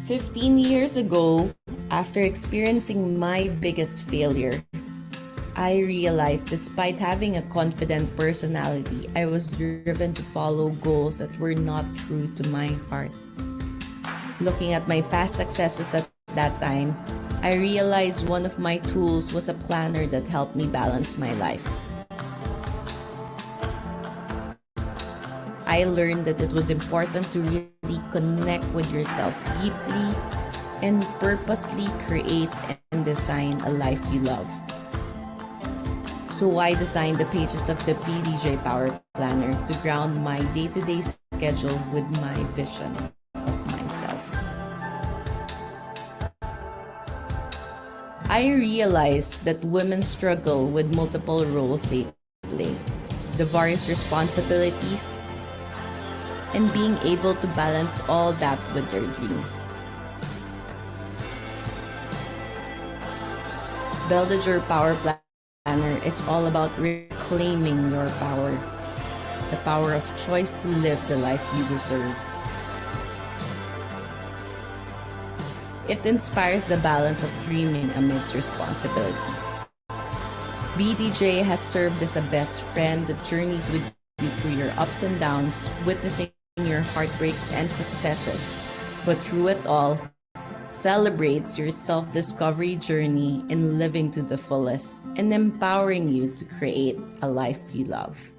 15 years ago, after experiencing my biggest failure, I realized despite having a confident personality, I was driven to follow goals that were not true to my heart. Looking at my past successes at that time, I realized one of my tools was a planner that helped me balance my life. I learned that it was important to really connect with yourself deeply and purposely create and design a life you love. So I designed the pages of the BDJ Power Planner to ground my day-to-day schedule with my vision of myself. I realized that women struggle with multiple roles they play, the various responsibilities, and being able to balance all that with their dreams. BDJ Power Planner is all about reclaiming your power, the power of choice to live the life you deserve. It inspires the balance of dreaming amidst responsibilities. BDJ has served as a best friend that journeys with you through your ups and downs, witnessing your heartbreaks and successes, but through it all, celebrates your self-discovery journey in living to the fullest and empowering you to create a life you love.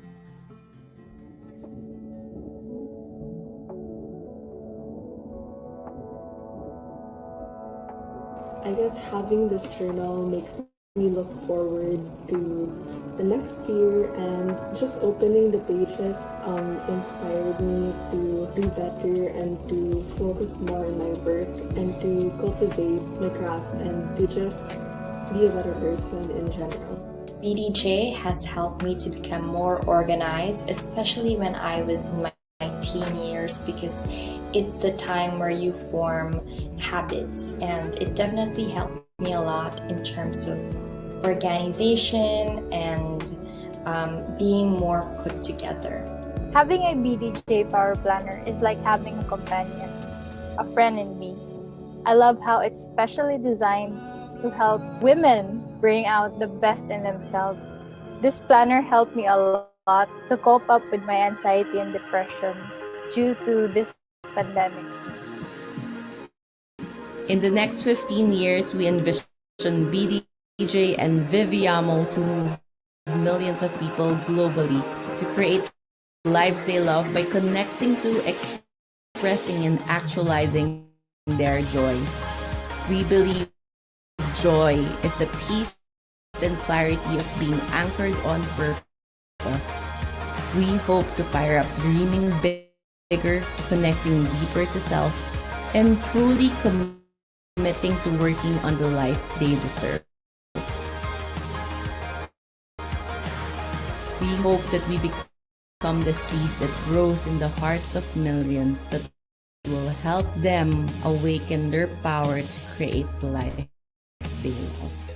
I guess having this journal makes me look forward to the next year, and just opening the pages inspired me to do better and to focus more on my work and to cultivate my craft and to just be a better person in general. BDJ has helped me to become more organized, especially when I was in my teen years, because it's the time where you form habits, and it definitely helped me a lot in terms of organization and being more put together. Having a BDJ Power Planner is like having a companion, a friend in me. I love how it's specially designed to help women bring out the best in themselves. This planner helped me a lot to cope up with my anxiety and depression due to this pandemic. In the next 15 years, we envision BDJ and Viviamo to move millions of people globally to create lives they love by connecting to expressing and actualizing their joy. We believe joy is the peace and clarity of being anchored on purpose. We hope to fire up dreaming bigger, connecting deeper to self, and truly committing to working on the life they deserve. We hope that we become the seed that grows in the hearts of millions that will help them awaken their power to create the life they love.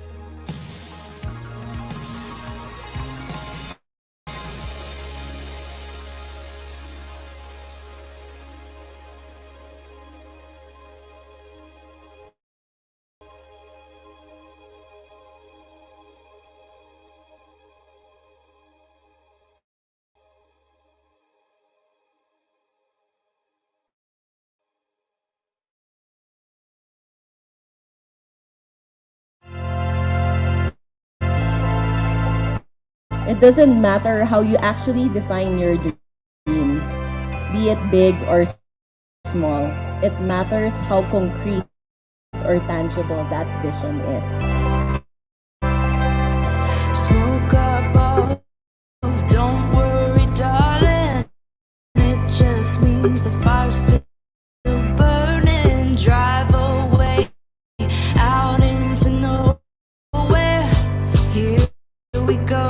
It doesn't matter how you actually define your dream, be it big or small. It matters how concrete or tangible that vision is. Smoke up off, don't worry, darling. It just means the fire's still burning. Drive away out into nowhere. Here we go.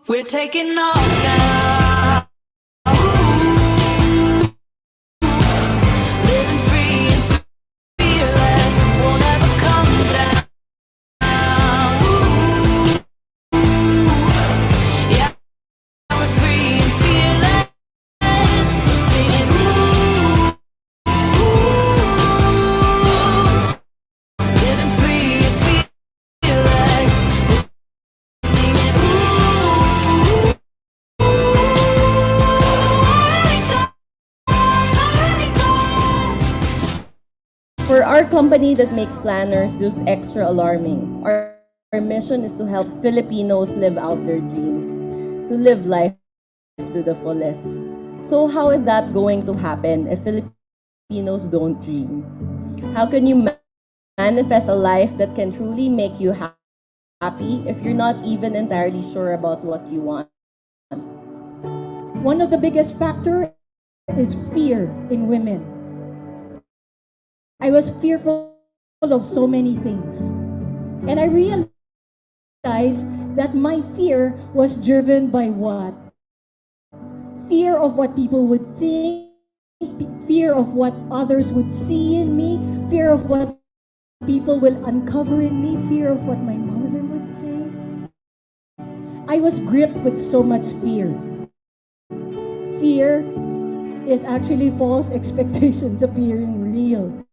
We're taking off now. Living free and fearless, won't ever come down. our company that makes planners this extra alarming. Our mission is to help Filipinos live out their dreams, to live life to the fullest. So how is that going to happen if Filipinos don't dream? How can you manifest a life that can truly make you happy if you're not even entirely sure about what you want? One of the biggest factors is fear in women. I was fearful of so many things. And I realized that my fear was driven by what? Fear of what people would think, fear of what others would see in me, fear of what people will uncover in me, fear of what my mother would say. I was gripped with so much fear. Fear is actually false expectations appearing real.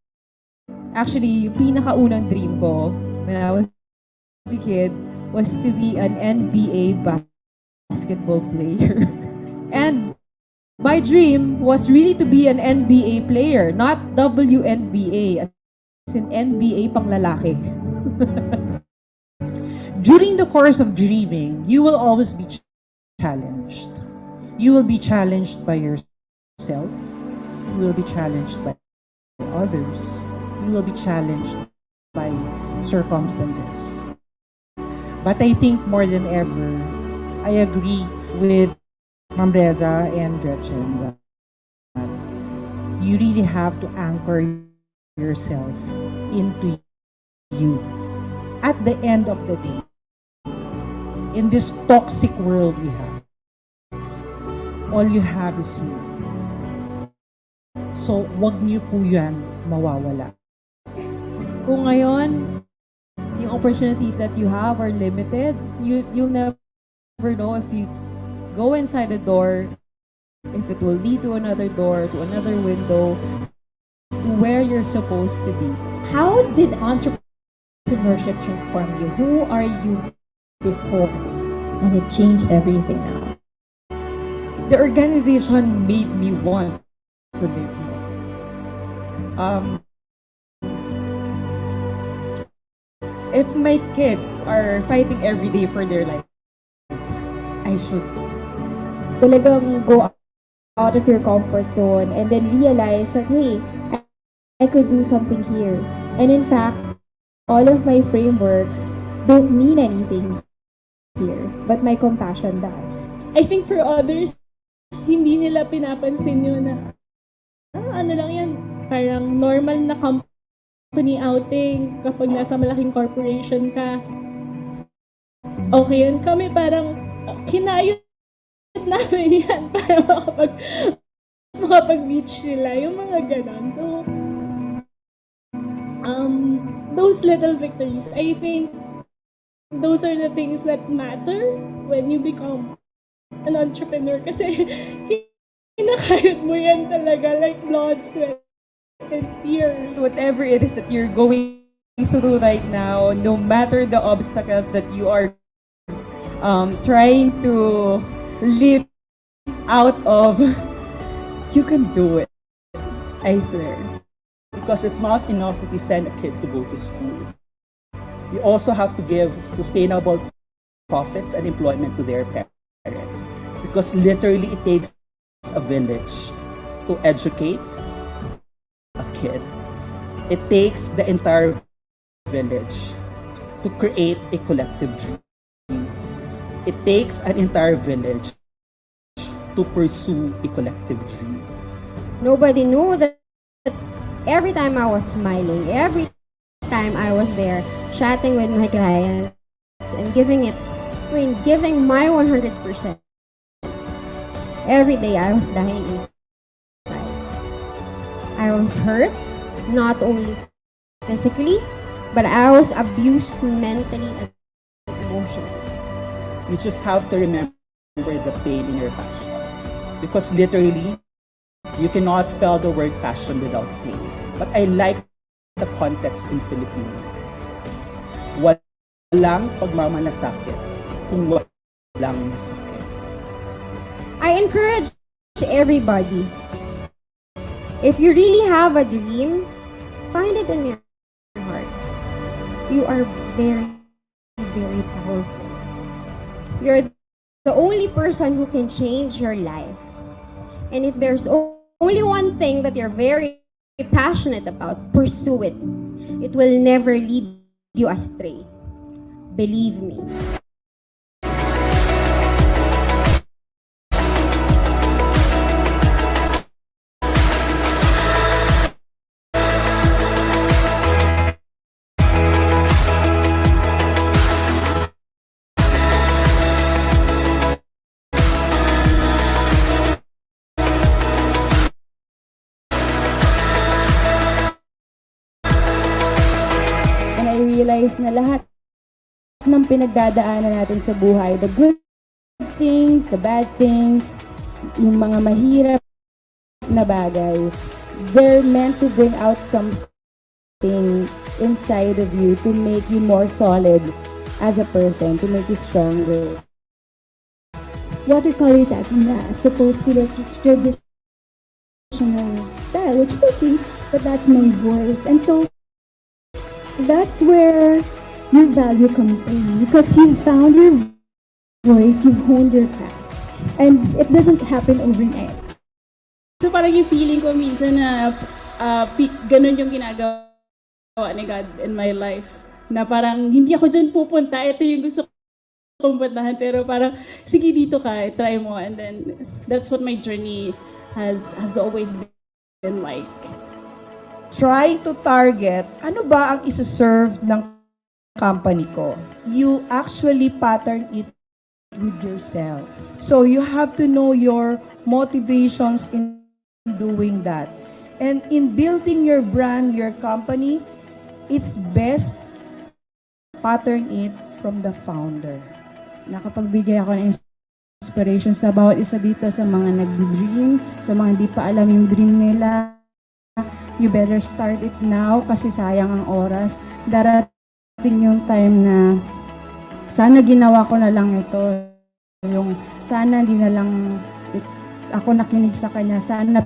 Actually, yung pinakaunang dream ko when I was a kid was to be an NBA basketball player. And my dream was really to be an NBA player, not WNBA, as in NBA pang lalaki. During the course of dreaming, you will always be challenged. You will be challenged by yourself. You will be challenged by others. You will be challenged by circumstances. But I think more than ever, I agree with Ma'am Reza and Gretchen that you really have to anchor yourself into you. At the end of the day, in this toxic world we have, all you have is you. So, wag niyo po yan mawawala. Kung ngayon, yung opportunities that you have are limited, you'll never know if you go inside a door, if it will lead to another door, to another window, to where you're supposed to be. How did entrepreneurship transform you? Who are you before? And it changed everything now. The organization made me want to live more. If my kids are fighting every day for their lives, I should. Talagang go out of your comfort zone and then realize that, hey, I could do something here. And in fact, all of my frameworks don't mean anything here, but my compassion does. I think for others, hindi nila pinapansin yun na, ano lang yan, parang normal na company outing kapag nasa malaking corporation ka. Okay yun. Kami parang kinayot namin yan para makapag-reach sila. Yung mga ganon. So, those little victories, I think those are the things that matter when you become an entrepreneur. Kasi kinakayot mo yan talaga, like blood, sweat, and tears. Whatever it is that you're going through right now, no matter the obstacles that you are trying to live out of, you can do it. I swear. Because it's not enough if you send a kid to go to school. You also have to give sustainable profits and employment to their parents. Because literally it takes a village to educate a kid. It takes the entire village to create a collective dream. It takes an entire village to pursue a collective dream. Nobody knew that every time I was smiling, every time I was there chatting with my clients and giving my 100%. Every day I was dying inside. I was hurt, not only physically, but I was abused mentally and emotionally. You just have to remember the pain in your passion. Because literally, you cannot spell the word passion without pain. But I like the context in Filipino. Walang pagmamalasakit kung walang masakit. I encourage everybody, if you really have a dream, Find it in your heart. You are very, very powerful. You're the only person who can change your life. And if there's only one thing that you're very passionate about, pursue it. It will never lead you astray. Believe me. And I realized na lahat ng pinagdadaanan natin sa buhay, the good things, the bad things, yung mga mahirap na bagay, they're meant to bring out something inside of you to make you more solid as a person, to make you stronger. Watercolor is actually not supposed to look traditional style, which is okay, but that's my voice. And so that's where your value comes in, because you found your voice, you've honed your craft, and it doesn't happen overnight. So parang yung feeling ko minsan na ganun yung ginagawa ni God in my life. Na parang hindi ako dyan pupunta, ito yung gusto kong puntahan, pero parang sige dito ka, try mo. And then that's what my journey has always been like. Try to target, ano ba ang isa-serve ng company ko? You actually pattern it with yourself. So you have to know your motivations in doing that. And in building your brand, your company, it's best pattern it from the founder. Nakapagbigay ako ng inspiration sa bawat isa dito, sa mga nag-dream, sa mga hindi pa alam yung dream nila. You better start it now kasi sayang ang oras. Darating yung time na sana ginawa ko na lang ito. Yung sana hindi na lang ako nakinig sa kanya. Sana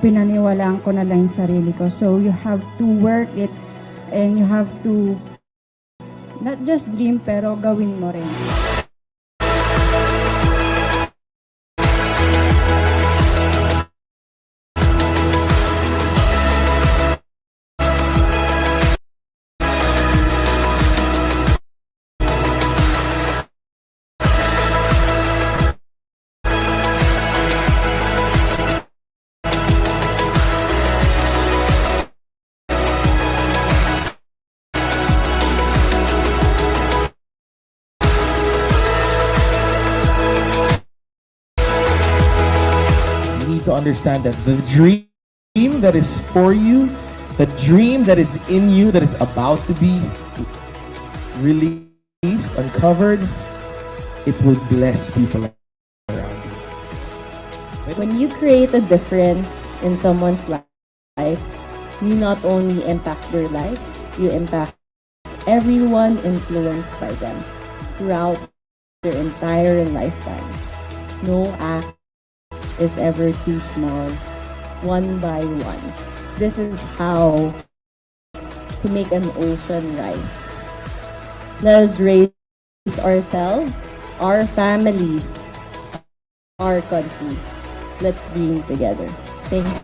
pinaniwalaan ko na lang yung sarili ko. So you have to work it and you have to not just dream pero gawin mo rin. To understand that the dream that is for you, the dream that is in you, that is about to be released, uncovered, it will bless people around you. When you create a difference in someone's life, you not only impact their life, you impact everyone influenced by them throughout their entire lifetime. No act is ever too small, one by one. This is how to make an ocean rise. Let us raise ourselves, our families, our country. Let's dream together. Thank you.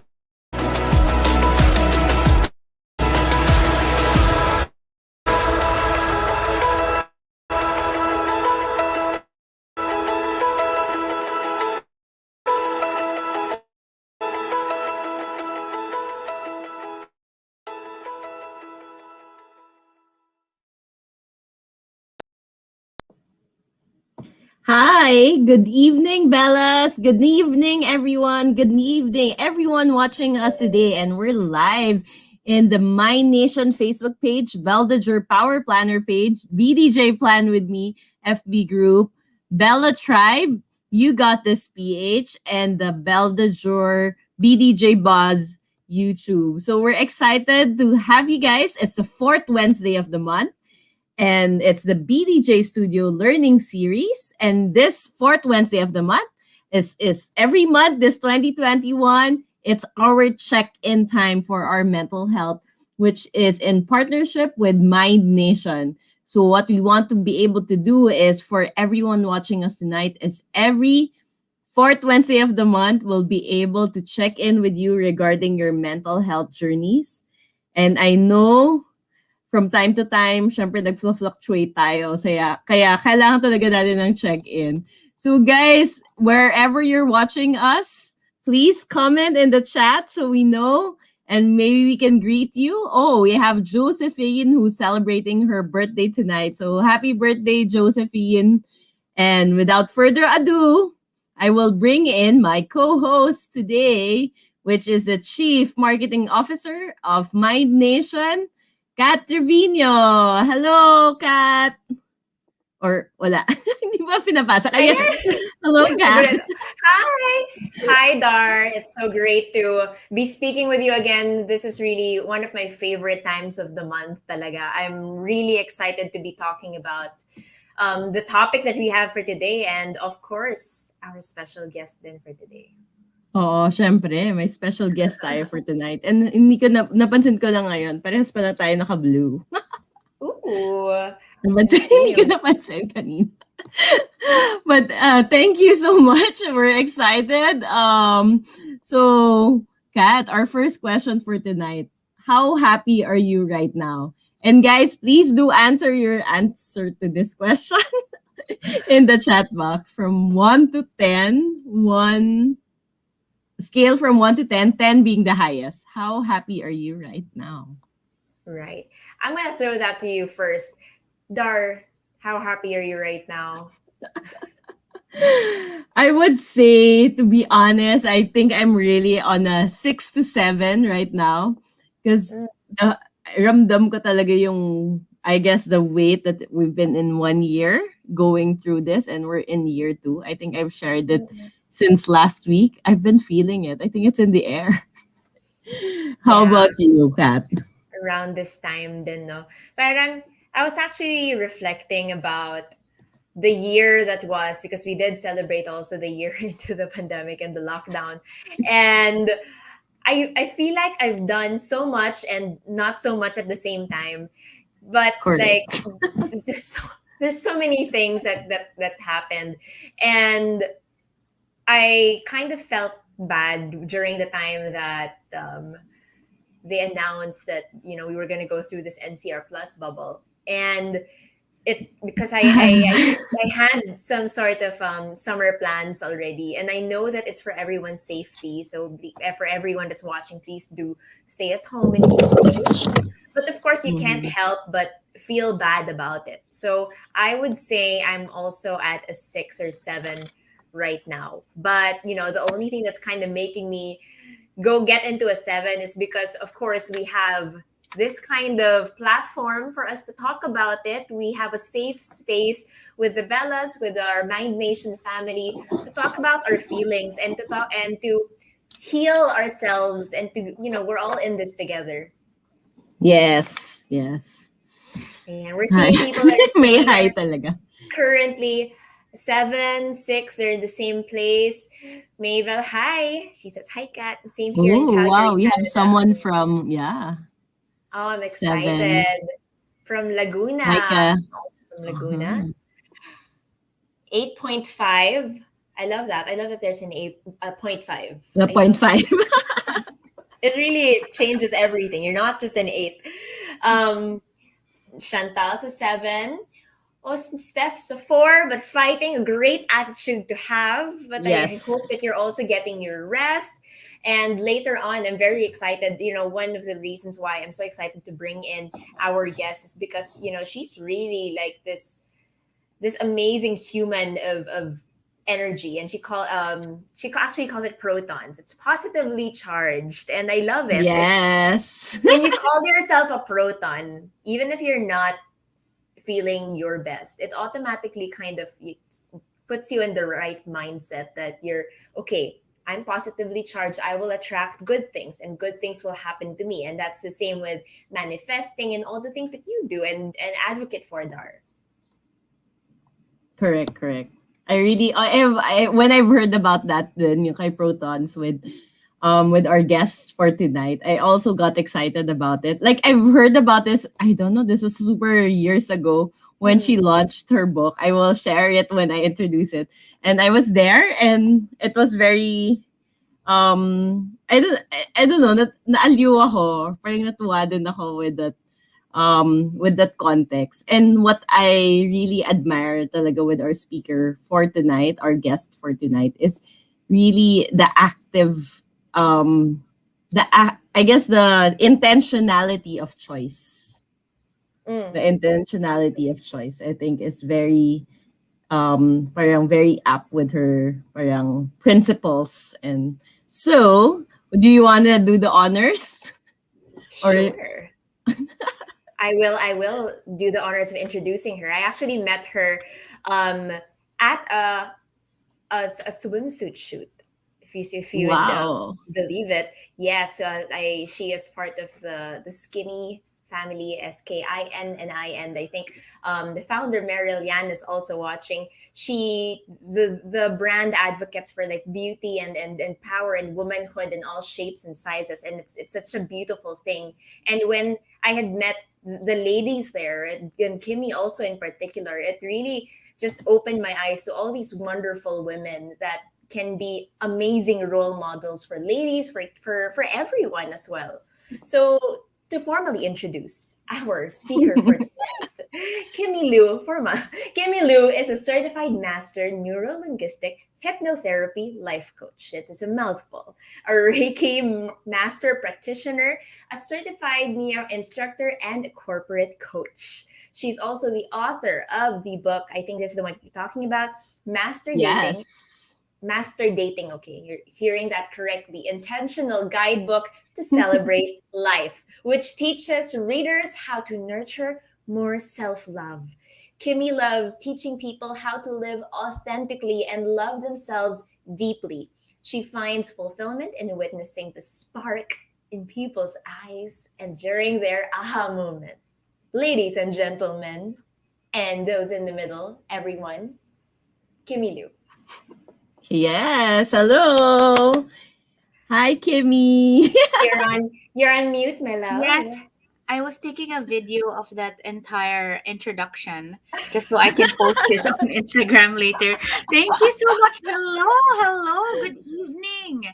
Hi, good evening, Bellas. Good evening, everyone. Good evening, everyone watching us today. And we're live in the My Nation Facebook page, BDJ Power Planner page, BDJ Plan With Me, FB group, Bella Tribe, You Got This PH, and the BDJ BDJ Buzz YouTube. So we're excited to have you guys. It's the fourth Wednesday of the month. And it's the BDJ Studio Learning Series. And this fourth Wednesday of the month is every month, this 2021, it's our check-in time for our mental health which is in partnership with Mind Nation. So what we want to be able to do is for everyone watching us tonight is every fourth Wednesday of the month, we'll be able to check in with you regarding your mental health journeys. And I know from time to time, syempre nag-fluctuate tayo. Kaya kailangan talaga natin ng check-in. So guys, wherever you're watching us, please comment in the chat so we know and maybe we can greet you. Oh, we have Josephine who's celebrating her birthday tonight. So happy birthday, Josephine. And without further ado, I will bring in my co-host today, which is the Chief Marketing Officer of Mind Nation, Kat Triviño. Hello, Kat. Or wala. Hindi ba pinapasa? Kaya, hello, Kat. Hi. Hi, Dar. It's so great to be speaking with you again. This is really one of my favorite times of the month talaga. I'm really excited to be talking about the topic that we have for today and, of course, our special guest then for today. Oo, syempre, may special guest tayo for tonight. And hindi ko napansin ko lang ngayon, parehas pala tayo naka-blue. Ooh. Hindi ko napansin kanina. But thank you so much. We're excited. So, Kat, our first question for tonight. How happy are you right now? And guys, please do answer your answer to this question in the chat box from 1 to 10. Scale from 1 to 10, 10 being the highest. How happy are you right now? Right. I'm going to throw that to you first. Dar, how happy are you right now? I would say, to be honest, I think I'm really on a 6 to 7 right now. Because ramdam ko talaga yung, I guess, the weight that we've been in 1 year going through this, and we're in year 2. I think I've shared it since last week. I've been feeling it. I think it's in the air. How about you, Kat? Around this time din, no? Parang, I was actually reflecting about the year that was, because we did celebrate also the year into the pandemic and the lockdown. And I feel like I've done so much and not so much at the same time. But like there's so many things that happened. And I kind of felt bad during the time that they announced that, you know, we were going to go through this NCR Plus bubble. And because I had some sort of summer plans already, and I know that it's for everyone's safety. So for everyone that's watching, please do stay at home and be safe. But of course, you can't help but feel bad about it. So I would say I'm also at a 6 or 7 right now. But you know, the only thing that's kind of making me go get into a 7 is because, of course, we have this kind of platform for us to talk about it. We have a safe space with the Bellas, with our Mind Nation family, to talk about our feelings and to heal ourselves, and to, you know, we're all in this together. Yes. And we're seeing people that are may hi talaga. Currently 7, 6, they're in the same place. Maybell, hi. She says, hi, Kat. Same here in Calgary. Wow, we have Canada. someone from, Oh, I'm excited. 7. From Laguna. Micah. From Laguna. 8.5. I love that. I love that there's an 8.5. The 0.5. It really changes everything. You're not just an 8. Chantal's a 7. Oh, Steph's a 4, but fighting, a great attitude to have. But yes. I hope that you're also getting your rest. And later on, I'm very excited. You know, one of the reasons why I'm so excited to bring in our guest is because, you know, she's really like this amazing human of energy, and she actually calls it protons. It's positively charged, and I love it. Yes. When you call yourself a proton, even if you're not feeling your best, it automatically kind of puts you in the right mindset that you're okay. I'm positively charged. I will attract good things, and good things will happen to me. And that's the same with manifesting and all the things that you do and advocate for, Dar. Correct. I really, when I've heard about that, then yung kay protons with with our guest for tonight, I also got excited about it. Like I've heard about this, I don't know, this was super years ago when she launched her book. I will share it when I introduce it. And I was there and it was very I don't know, naaliw ako. Parang natuwa din ako with that context. And what I really admire talaga with our speaker for tonight, our guest for tonight, is really the active, I guess the intentionality of choice. The intentionality of choice, I think, is very, parang very apt with her parang principles. And so, do you want to do the honors? Or Sure. I will do the honors of introducing her. I actually met her at a swimsuit shoot. If you would wow. believe it, yes. She is part of the skinny family, SKIN and I, and I think the founder Meryl Yan is also watching. She the brand advocates for like beauty and power and womanhood in all shapes and sizes, and it's such a beautiful thing. And when I had met the ladies there, and Kimmy also in particular, it really just opened my eyes to all these wonderful women that can be amazing role models for ladies, for everyone as well. So to formally introduce our speaker for tonight, Kimmy Liu, Kimmy Liu is a certified master neurolinguistic hypnotherapy life coach. It is a mouthful. A Reiki master practitioner, a certified neo instructor, and a corporate coach. She's also the author of the book, I think this is the one you're talking about, Master Dating. Yes. Master Dating, okay, you're hearing that correctly. Intentional guidebook to celebrate life, which teaches readers how to nurture more self love. Kimmy loves teaching people how to live authentically and love themselves deeply. She finds fulfillment in witnessing the spark in people's eyes and during their aha moment. Ladies and gentlemen, and those in the middle, everyone, Kimmy Liu. Yes. Hello. Hi, Kimmy. You're on mute, my love. Yes, I was taking a video of that entire introduction just so I can post it on Instagram later. Thank you so much. Hello, good evening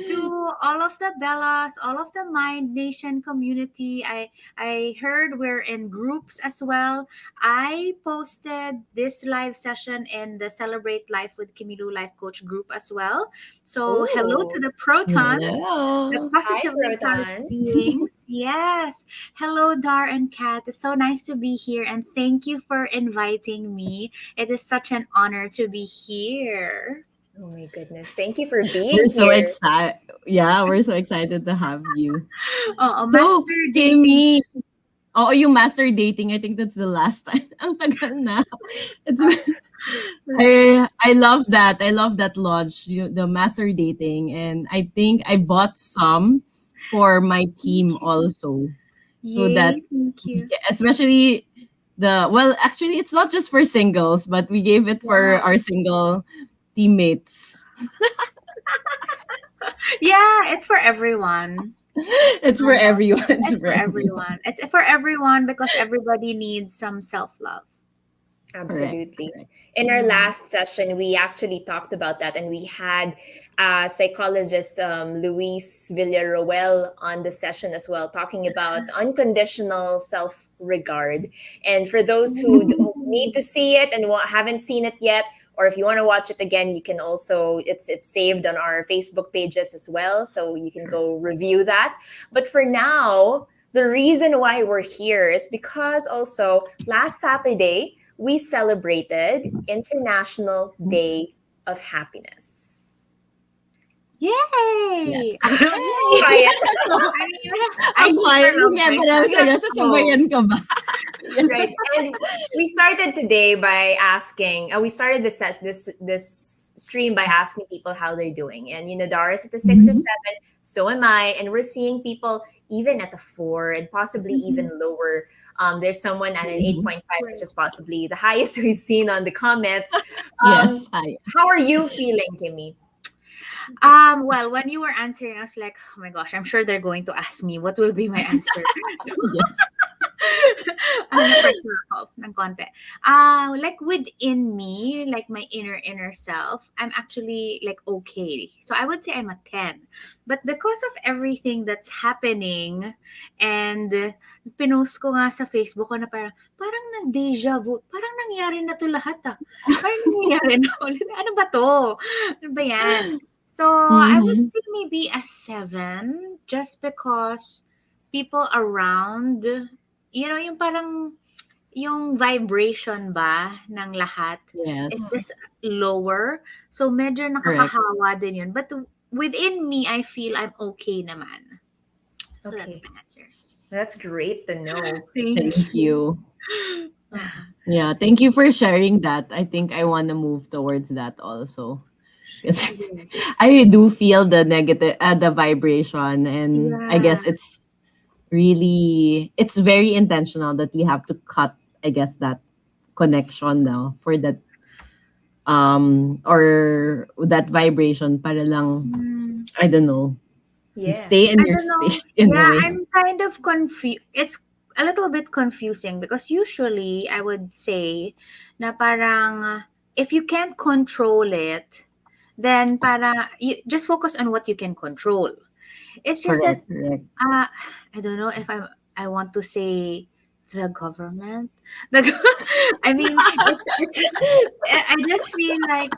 to all of the Bellas, all of the Mind Nation community. I heard we're in groups as well. I posted this live session in the Celebrate Life with Kimilu Life Coach group as well. So hello to Ooh. the protons, the Hello. Hi, positively charged Proton. beings. Yes. Hello, Dar and Kat. It's so nice to be here, and thank you for inviting me. It is such an honor to be here. Oh my goodness. Thank you for being We're so here. excited. Yeah, we're so excited to have you. Oh, So, master dating. Kimmy, oh, yung master dating, I think that's the last time. Ang tagal na. It's I love that. I love that launch, the master dating, and I think I bought some for my team also, so that Yay, thank you. especially actually it's not just for singles, but we gave it for Yeah. our single teammates. Yeah, it's for everyone. It's for everyone. It's It's for for everyone. everyone. It's for everyone because everybody needs some self love. Correct. Absolutely. Correct. In our last session, we actually talked about that, and we had psychologist Luis Villaroel on the session as well, talking about unconditional self regard. And for those who need to see it and haven't seen it yet, or if you want to watch it again, you can also it's saved on our Facebook pages as well, so you can go review that. But for now, the reason why we're here is because also last Saturday we celebrated International Day of Happiness. Yay! Yes. Yay! Quiet. Ang quiet. love Kaya my pala cat. saya, sasabayan ka ba? Right. And we started today by asking, we started this stream by asking people how they're doing. And Dara's at the 6 or 7, so am I. And we're seeing people even at the 4 and possibly even lower. There's someone at an 8.5, which is possibly the highest we've seen on the comments. Yes. Hi. How are you feeling, Kimmy? Well, when you were answering, I was like, oh my gosh, I'm sure they're going to ask me what will be my answer. Yes. Na-pressure ako ng konti. Like within me, like my inner self, I'm actually like okay. So I would say I'm a 10. But because of everything that's happening and pinost ko nga sa Facebook ko na parang nag-deja vu. Parang nangyari na to lahat ah. Parang nangyari na ulit. Ano ba to? Ano ba yan? So I would Mhm. say maybe a 7 just because people around, yung parang yung vibration ba ng lahat is Yes. just lower. So medyo Correct. nakakahawa din yun. But within me, I feel I'm okay naman. So that's Okay. my answer. That's great to know. Thank Thank you. you. Uh-uh. Yeah, thank you for sharing that. I think I want to move towards that also. Because Yes. I do feel the negative, the vibration, and I Yeah. guess it's very intentional that we have to cut, I guess, that connection now for that or that vibration para lang, Mm. I don't know, you Yeah. stay in I your don't know. space in a Yeah, way. I'm kind of confused. It's a little bit confusing because usually I would say na parang if you can't control it, then para you just focus on what you can control. It's just that Correct, correct. I don't know if I want to say the government. The I mean, it's I just feel like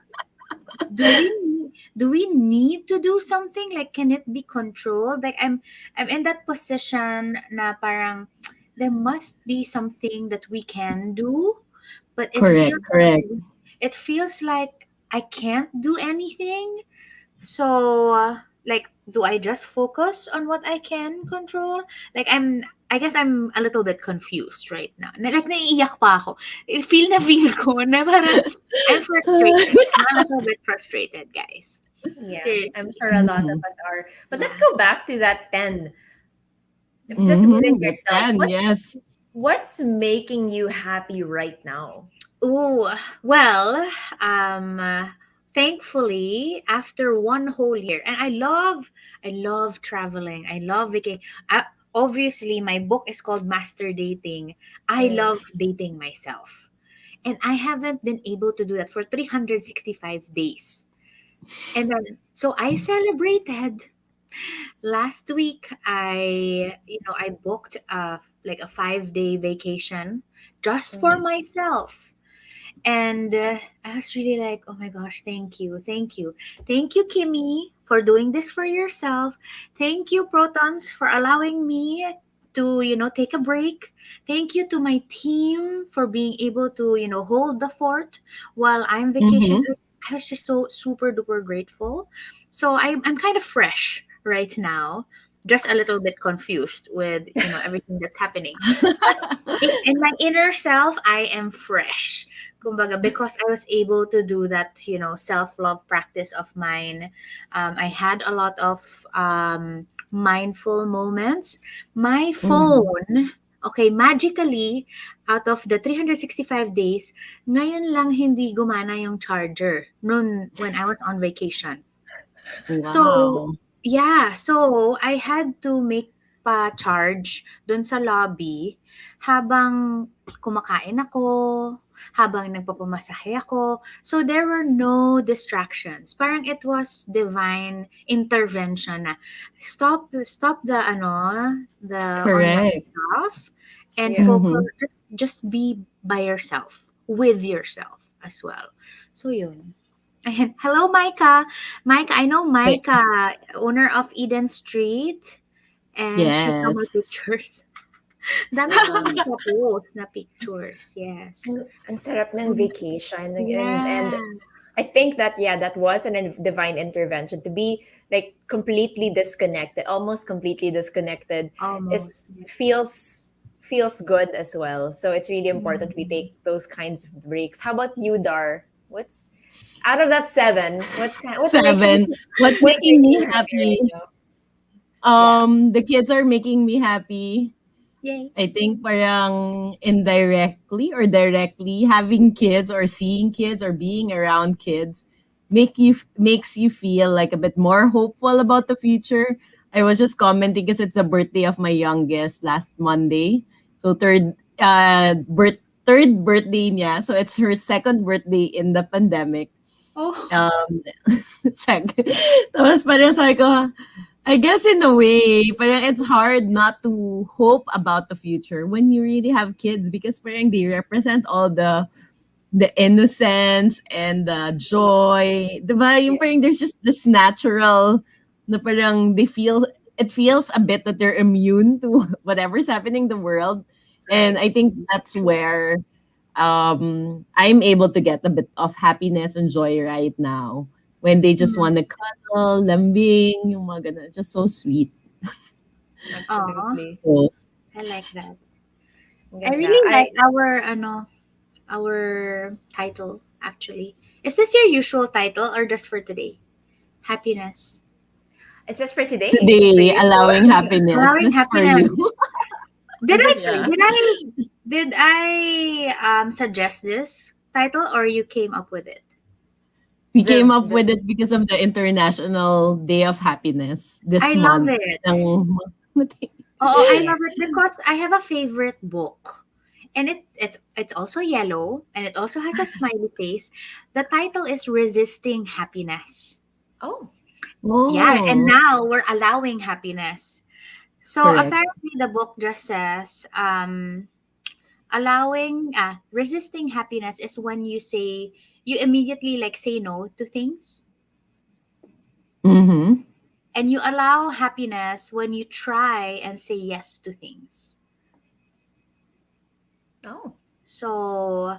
do we need to do something, like can it be controlled? Like I'm in that position na parang there must be something that we can do, but Correct, correct. it feels like I can't do anything. So, like, do I just focus on what I can control? Like, I guess I'm a little bit confused right now. Like, naiiyak pa ako. Feel ko na parang I'm frustrated. I'm a little bit frustrated, guys. Yeah. I'm Seriously. sure a lot of Mhm. us are. But let's Yeah. go back to that 10. If just within Mhm. The yourself, 10, what's yes. what's making you happy right now? Oh, well, thankfully, after one whole year, and I love traveling. I love vacation. Obviously, my book is called Master Dating. I Mm. love dating myself. And I haven't been able to do that for 365 days. And then, so I celebrated. Last week, I booked like a 5-day vacation just for Mm. myself. And I was really like, oh my gosh, thank you, thank you. Thank you, Kimmy, for doing this for yourself. Thank you, Protons, for allowing me to, take a break. Thank you to my team for being able to, hold the fort while I'm vacationing. Mhm. I was just so super duper grateful. So I'm kind of fresh right now, just a little bit confused with, everything that's happening. But in my inner self, I am fresh. Kumbaga, because I was able to do that, self-love practice of mine. I had a lot of mindful moments. My Mhm. phone, okay, magically, out of the 365 days, ngayon lang hindi gumana yung charger noon when I was on vacation. So, Wow. yeah. So, I had to make pa charge dun sa lobby habang kumakain ako, habang nagpapamasahe ako. So, there were no distractions. Parang it was divine intervention na stop the online Correct. stuff and Yeah. focus, Mhm. just be by yourself, with yourself as well. So, yun. Ayan. Hello, Micah. Micah, I know Wait. Micah, owner of Eden Street, and she saw my Yes. pictures. Dami kong nakapost na pictures. Yes. Ang sarap ng Mm, vacation. And yeah. I think that, yeah, that was an divine intervention to be like completely disconnected, almost completely disconnected Almost. is feels good as well. So it's really important we Mm. take those kinds of breaks. How about you, Dar? What's out of that 7? What's making 7. What's what's making making me you happy happy? right now? Yeah. The kids are making me happy. Yay. I think parang indirectly or directly having kids or seeing kids or being around kids makes you feel like a bit more hopeful about the future. I was just commenting because it's the birthday of my youngest last Monday. So third birthday niya. So it's her second birthday in the pandemic. Oh. Um Tapos parang sabi ko, I guess in a way, parang it's hard not to hope about the future when you really have kids because parang they represent all the innocence and the joy. Diba? Yung Yeah. parang there's just this natural na parang it feels a bit that they're immune to whatever's happening in the world. And Right. I think that's where I'm able to get a bit of happiness and joy right now when they just Mm. want to cuddle, lambing, yung mga ganun. Just so sweet. Aw, Absolutely. So, I like that. Ang I ganda. really like our title actually. Is this your usual title or just for today? Happiness. It's just for today. It's just for today, you. allowing happiness. Allowing This is for you. happiness. Did It's I just for Yeah. you. did I did I suggest this title or you came up with it? We came up The with it because of the International Day of Happiness this I love month. it. Ng- Oh, I yeah. love it because I have a favorite book. And it's also yellow and it also has a smiley face. The title is Resisting Happiness. Oh. Yeah, and Oh, now we're allowing happiness. So correct. apparently the book just says resisting happiness is when you immediately like say no to things, Mm-hmm. and you allow happiness when you try and say yes to things. Oh. So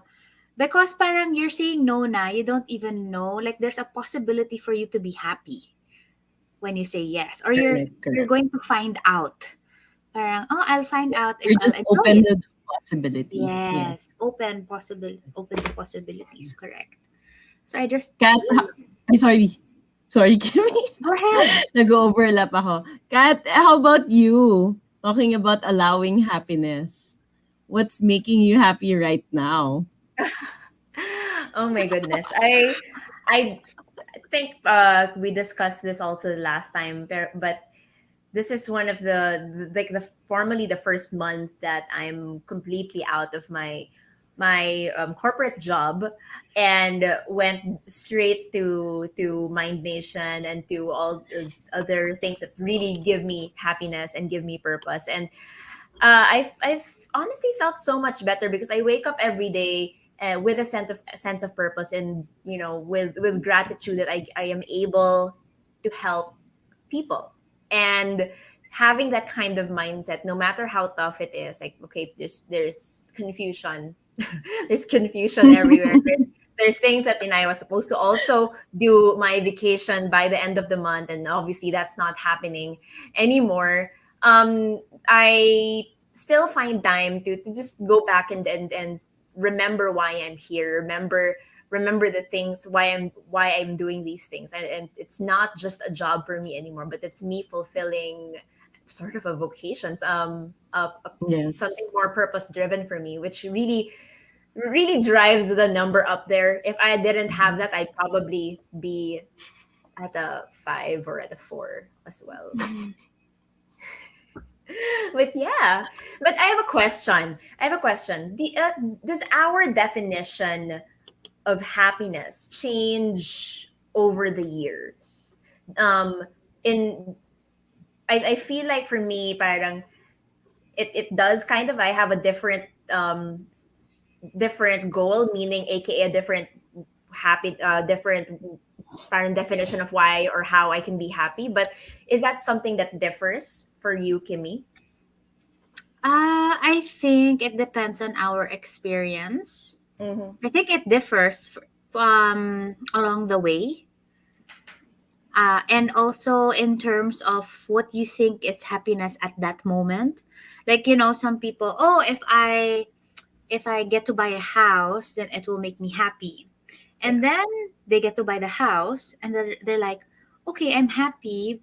because parang you're saying no na, you don't even know, like there's a possibility for you to be happy when you say yes, or Correct, you're correct. going to find out. Parang, oh, I'll find out if You're I'll just enjoy open it. to the possibility. Yes, Yes. open to possibilities, correct. So I just Kat, ay, sorry. Sorry, Kimmy. go ahead. Nag-overlap ako. Kat, how about you? Talking about allowing happiness. What's making you happy right now? Oh my goodness. I think we discussed this also the last time, but this is one of the formally the first month that I'm completely out of my corporate job and went straight to Mind Nation and to all the other things that really give me happiness and give me purpose. And I've honestly felt so much better because I wake up every day with a sense of purpose and with gratitude that I am able to help people. And having that kind of mindset, no matter how tough it is, like okay, there's confusion, there's confusion everywhere. There's things that I was supposed to also do my vacation by the end of the month, and obviously that's not happening anymore. I still find time to just go back and remember why I'm here. Remember the things why I'm doing these things, and it's not just a job for me anymore, but it's me fulfilling sort of a vocations something Yes. more purpose driven for me, which really drives the number up there. If I didn't have that, I'd probably be at a 5 or at a 4 as well. But yeah, but I have a question. Does our definition of happiness change over the years? um in I feel like for me parang it does kind of. I have a different goal, meaning aka a different parang definition of why or how I can be happy. But is that something that differs for you, Kimmy? I think it depends on our experience. Mm-hmm. I think it differs from along the way. And also in terms of what you think is happiness at that moment. Like, some people, oh, if I get to buy a house, then it will make me happy. Yeah. And then they get to buy the house and they're like, okay, I'm happy,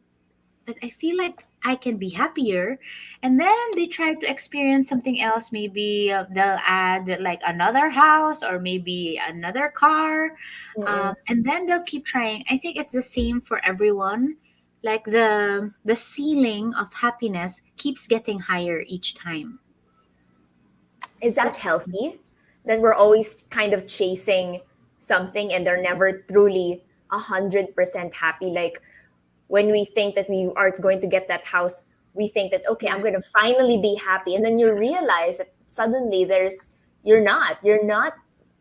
but I feel like I can be happier. And then they try to experience something else. Maybe they'll add like another house or maybe another car. Mm-mm. And then they'll keep trying. I think it's the same for everyone. Like the ceiling of happiness keeps getting higher each time. Is that That's healthy? Then we're always kind of chasing something and they're never truly 100% happy. Like when we think that we are going to get that house, we think that, okay, I'm yeah. going to finally be happy. And then you realize that suddenly you're not,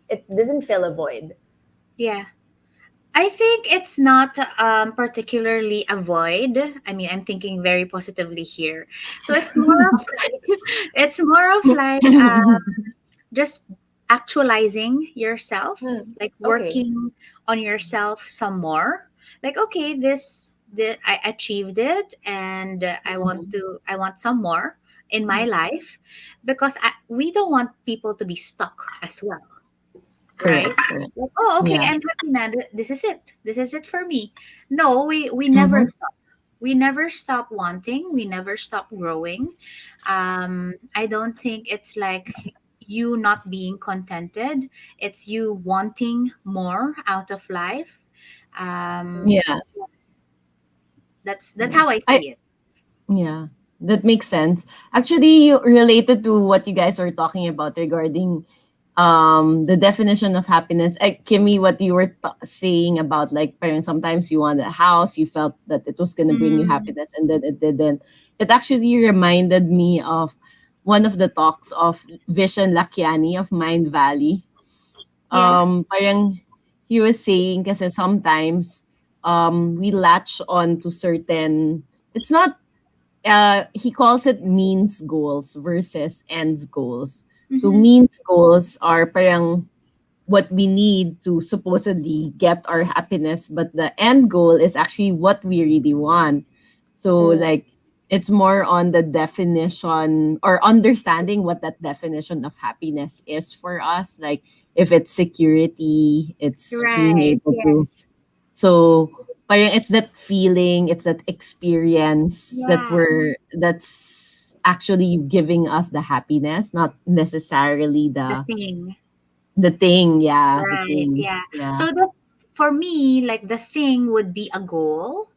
it doesn't fill a void. Yeah. I think it's not particularly avoid. I mean, I'm thinking very positively here. So it's more of like, it's more of like just actualizing yourself, Hmm. like Okay. working on yourself some more. Like, okay, I achieved it, and I want some more in my life, because we don't want people to be stuck as well, Correct, right? Right. correct. Like, oh, okay, Yeah. I'm happy now. This is it. This is it for me. No, we never Mm-hmm. stop. We never stop wanting. We never stop growing. I don't think it's like you not being contented. It's you wanting more out of life. Um, Yeah. that's Yeah. how I I see it. Yeah, that makes sense. Actually, related to what you guys are talking about regarding the definition of happiness. Kimmy, what you were saying about like parents, sometimes you want a house, you felt that it was gonna bring you Mm, happiness, and then it didn't. It actually reminded me of one of the talks of Vishen Lakiani of Mind Valley. yeah. Parang he was saying kasi sometimes we latch on to certain, it's not, he calls it means goals versus ends goals. So Mm-hmm. means goals are parang what we need to supposedly get our happiness, but the end goal is actually what we really want. So Mm. like it's more on the definition or understanding what that definition of happiness is for us. Like if it's security, it's being Right. able to, Yes. so parang it's that feeling, it's that experience Yeah. that's actually giving us the happiness, not necessarily The thing. the thing, yeah, the Right, thing. yeah. Yeah. So that for me, like the thing would be a goal,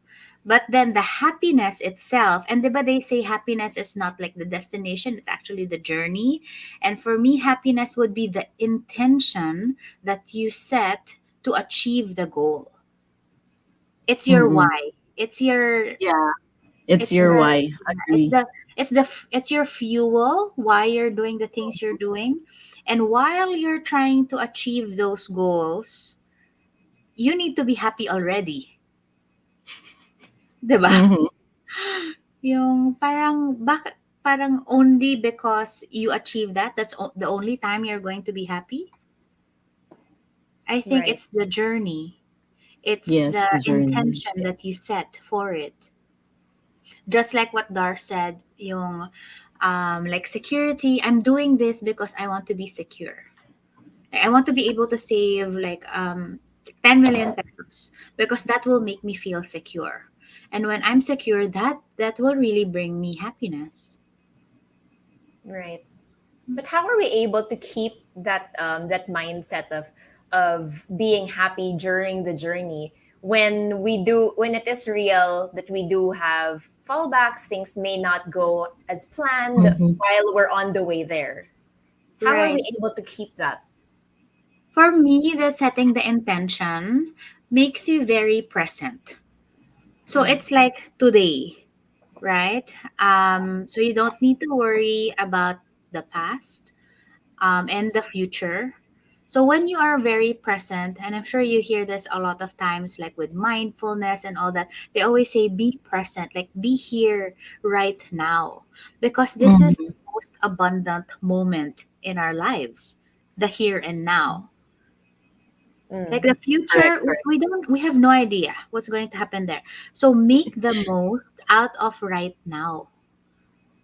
but then the happiness itself, and but they say happiness is not like the destination, it's actually the journey. And for me, happiness would be the intention that you set to achieve the goal. It's your Mm-mm. why. It's your Yeah. It's it's your the why. yeah, Agree. it's your fuel why you're doing the things you're doing. And while you're trying to achieve those goals, you need to be happy already. 'Di ba? Mm-hmm. Yung parang bakit parang only because you achieve that, the only time you're going to be happy? I think Right. it's the journey. It's Yes, the the journey. intention that you set for it. Just like what Dar said, yung like security, I'm doing this because I want to be secure. I want to be able to save like 10 million pesos because that will make me feel secure. And when I'm secure, that will really bring me happiness. Right. But how are we able to keep that mindset of being happy during the journey when it is real that we do have fallbacks, things may not go as planned Mm-hmm. while we're on the way there. How are we Right. able to keep that? For me, the setting the intention makes you very present. So Mm. it's like today, right? So you don't need to worry about the past and the future. So when you are very present, and I'm sure you hear this a lot of times, like with mindfulness and all that, they always say be present, like be here right now, because this is Mm-hmm. the most abundant moment in our lives, the here and now. Like Mm. the Correct, future, correct. we have no idea what's going to happen there. So make the most out of right now.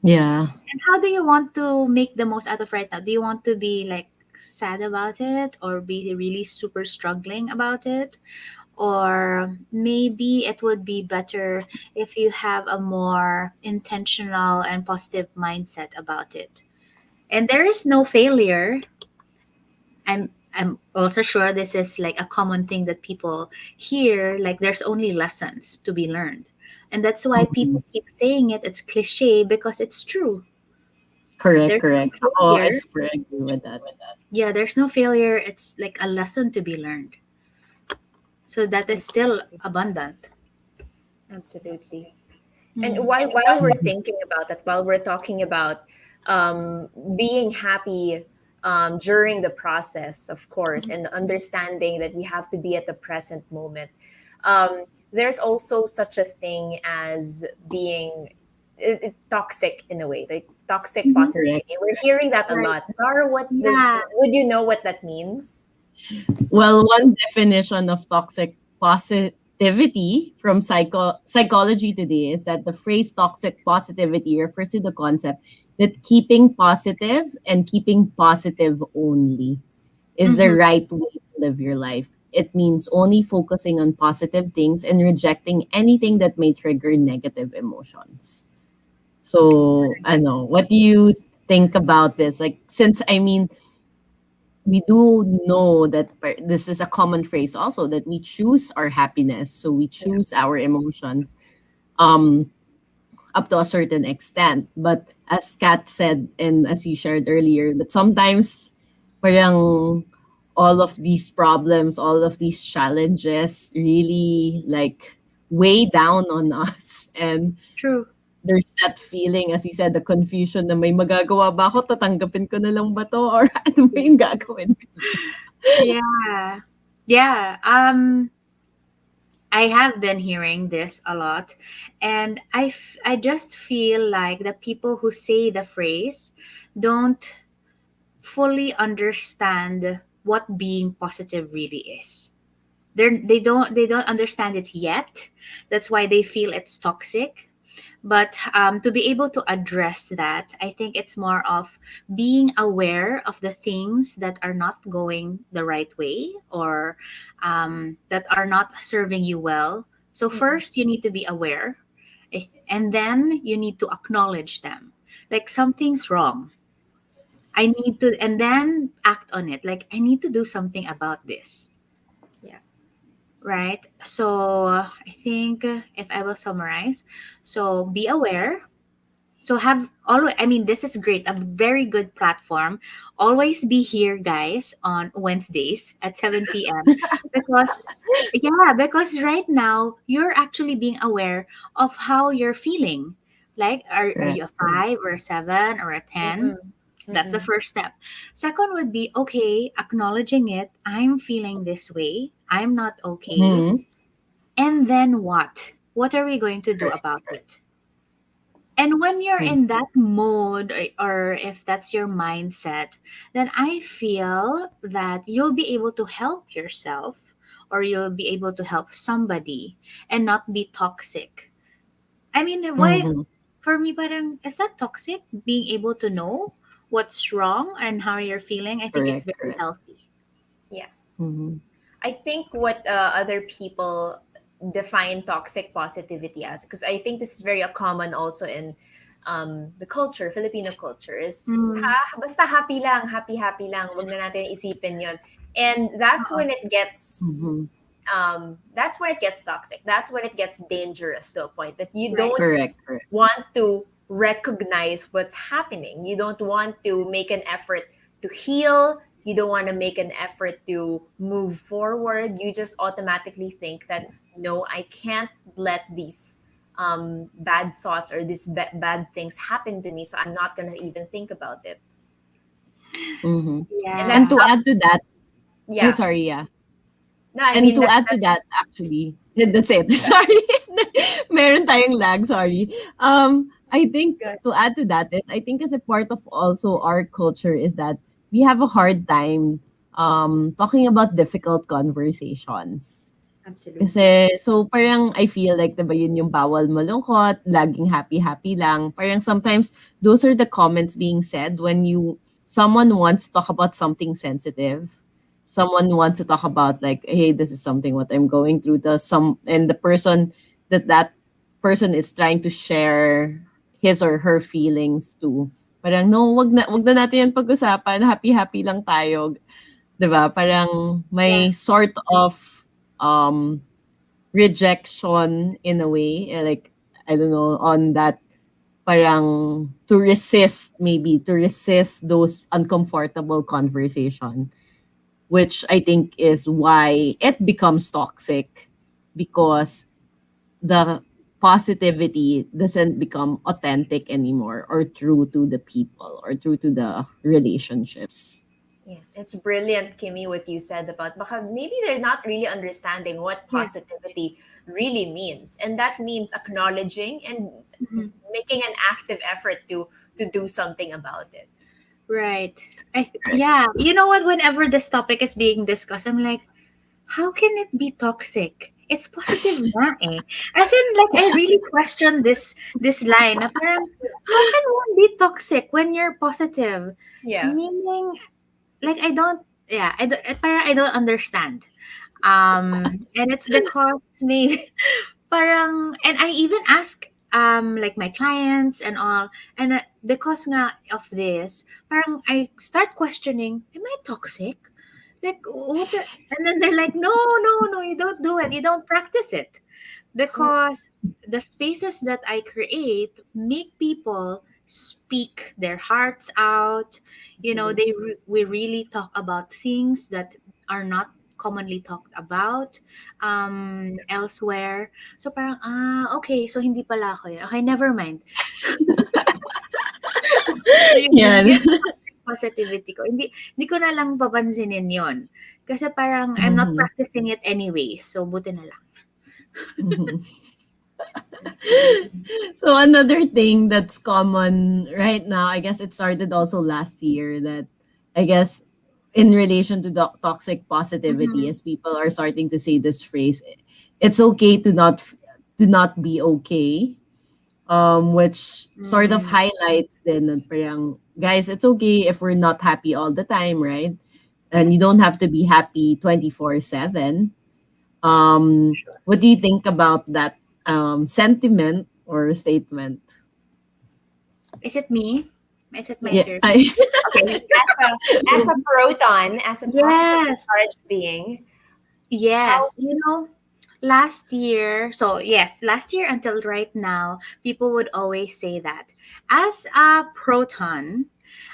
Yeah. And how do you want to make the most out of right now? Do you want to be like sad about it or be really super struggling about it? Or maybe it would be better if you have a more intentional and positive mindset about it. And there is no failure. I'm also sure this is like a common thing that people hear, like there's only lessons to be learned. And that's why Mhm. people keep saying it. It's cliche because it's true. Correct, There's no correct. Ako, I failure. super agree with that. Yeah, there's no failure. It's like a lesson to be learned. So that is still Exactly. abundant. Absolutely. And Mm. while we're thinking about that, while we're talking about being happy during the process, of course, and understanding that we have to be at the present moment, there's also such a thing as being toxic in a way, like toxic Mhm. positivity. Correct. We're hearing that a Right. lot. Dar, Yeah. would you know what that means? Well, one definition of toxic positivity from psychology today is that the phrase toxic positivity refers to the concept that keeping positive and keeping positive only is the Mm-hmm. right way to live your life. It means only focusing on positive things and rejecting anything that may trigger negative emotions. So, what do you think about this? Like, since I mean, we do know that this is a common phrase also that we choose our happiness, so we choose our emotions um up to a certain extent. But as Kat said and as you shared earlier, that sometimes parang all of these problems, all of these challenges really like weigh down on us, and True. there's that feeling, as you said, the confusion na may magagawa ba ako, tatanggapin ko na lang ba to, or ano ba yung gagawin ko? Yeah. Yeah. I have been hearing this a lot, and I just feel like the people who say the phrase don't fully understand what being positive really is. They don't understand it yet. That's why they feel it's toxic. But to be able to address that, I think it's more of being aware of the things that are not going the right way, or that are not serving you well. So Mm-mm. first you need to be aware, and then you need to acknowledge them. Like something's wrong, I need to, and then act on it. Like I need to do something about this, Yeah. right? So I think if I will summarize, so be aware. So have always, I mean, this is great, a very good platform. Always be here, guys, on Wednesdays at 7 p.m. Because, yeah, because right now you're actually being aware of how you're feeling. Like, are Correct. you a five or a seven or a 10? Mm-mm. That's the Mm-mm. first step. Second would be, okay, acknowledging it. I'm feeling this way. I'm not okay. Mhm. And then what? What are we going to do Correct. about it? And when you're Mm. in that mode, or if that's your mindset, then I feel that you'll be able to help yourself, or you'll be able to help somebody and not be toxic. I mean, why, Mhm. for me, parang, is that toxic? Being able to know what's wrong and how you're feeling, I think it's Correct, very correct. healthy. Yeah. Mhm. I think what other people define toxic positivity as, because I think this is very common also in the culture, Filipino culture, is Mm, basta happy lang, happy lang, wag na natin isipin yon. And that's oo. when it gets Mhm. that's when it gets toxic. That's when it gets dangerous to a point that you Right. don't Correct, correct. want to recognize what's happening. You don't want to make an effort to heal. You don't want to make an effort to move forward. You just automatically think that, no, I can't let these bad thoughts or these bad things happen to me. So I'm not going to even think about it. Mhm. And And that's Yeah. to not, add to that, yeah. sorry, yeah. No, I And mean, to add to that's, that, actually, that's it. Sorry. Meron tayong lag, sorry. I think good. to add to that is, I think as a part of also our culture is that we have a hard time talking about difficult conversations. Absolutely. Kasi, so parang I feel like, diba yun yung bawal malungkot, laging happy-happy lang. Parang sometimes those are the comments being said when someone wants to talk about something sensitive. someone wants to talk about like, hey, this is something what I'm going through, and the person that person is trying to share his or her feelings to, parang no, wag na natin yan pag-usapan, happy lang tayo, 'di ba? Parang may sort of um rejection in a way, like I don't know, on that, parang to resist those uncomfortable conversation, which I think is why it becomes toxic, because the positivity doesn't become authentic anymore or true to the people or true to the relationships. Yeah, it's brilliant, Kimmy, what you said about baka maybe they're not really understanding what Yeah. positivity really means. And that means acknowledging and Mhm. making an active effort to do something about it. Right. Yeah. You know what? Whenever this topic is being discussed, I'm like, how can it be toxic? It's positive na eh. As in, like, I really question this line. Na parang, how can one be toxic when you're positive? Yeah. Meaning, like, I don't, yeah, parang I don't understand. And it's because maybe parang, and I even ask like my clients and all, and because nga of this, parang I start questioning, am I toxic? Like what and then they're like, no, no, no, you don't do it, you don't practice it, because the spaces that I create make people speak their hearts out. You know, we really talk about things that are not commonly talked about elsewhere. So parang, okay, so hindi pala ako yun. Okay, never mind. So yun Yeah. yung positivity ko. Hindi ko na lang papansinin yun. Kasi parang I'm not Mhm. practicing it anyway. So buti na lang. Mhm. So another thing that's common right now, I guess it started also last year, that I guess in relation to toxic positivity, Mhm. as people are starting to say this phrase, it's okay to not be okay, which sort of Mm. highlights then that parang, guys, it's okay if we're not happy all the time, right? And you don't have to be happy 24/7. What do you think about that sentiment or statement? Is it me? Is it my Yeah. Yeah, turn? I Okay. As a proton, as a positively Yes. charged being, how Yes. You know, last year, so yes, last year until right now, people would always say that. As a proton,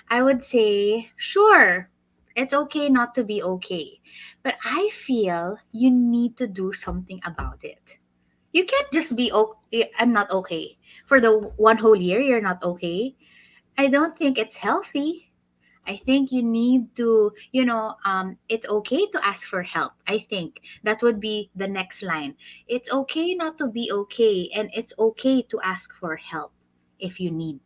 I would say, sure, it's okay not to be okay. But I feel you need to do something about it. You can't just be okay. I'm not okay. For the one whole year, you're not okay. I don't think it's healthy. I think you need to, it's okay to ask for help. I think that would be the next line. It's okay not to be okay, and it's okay to ask for help if you need,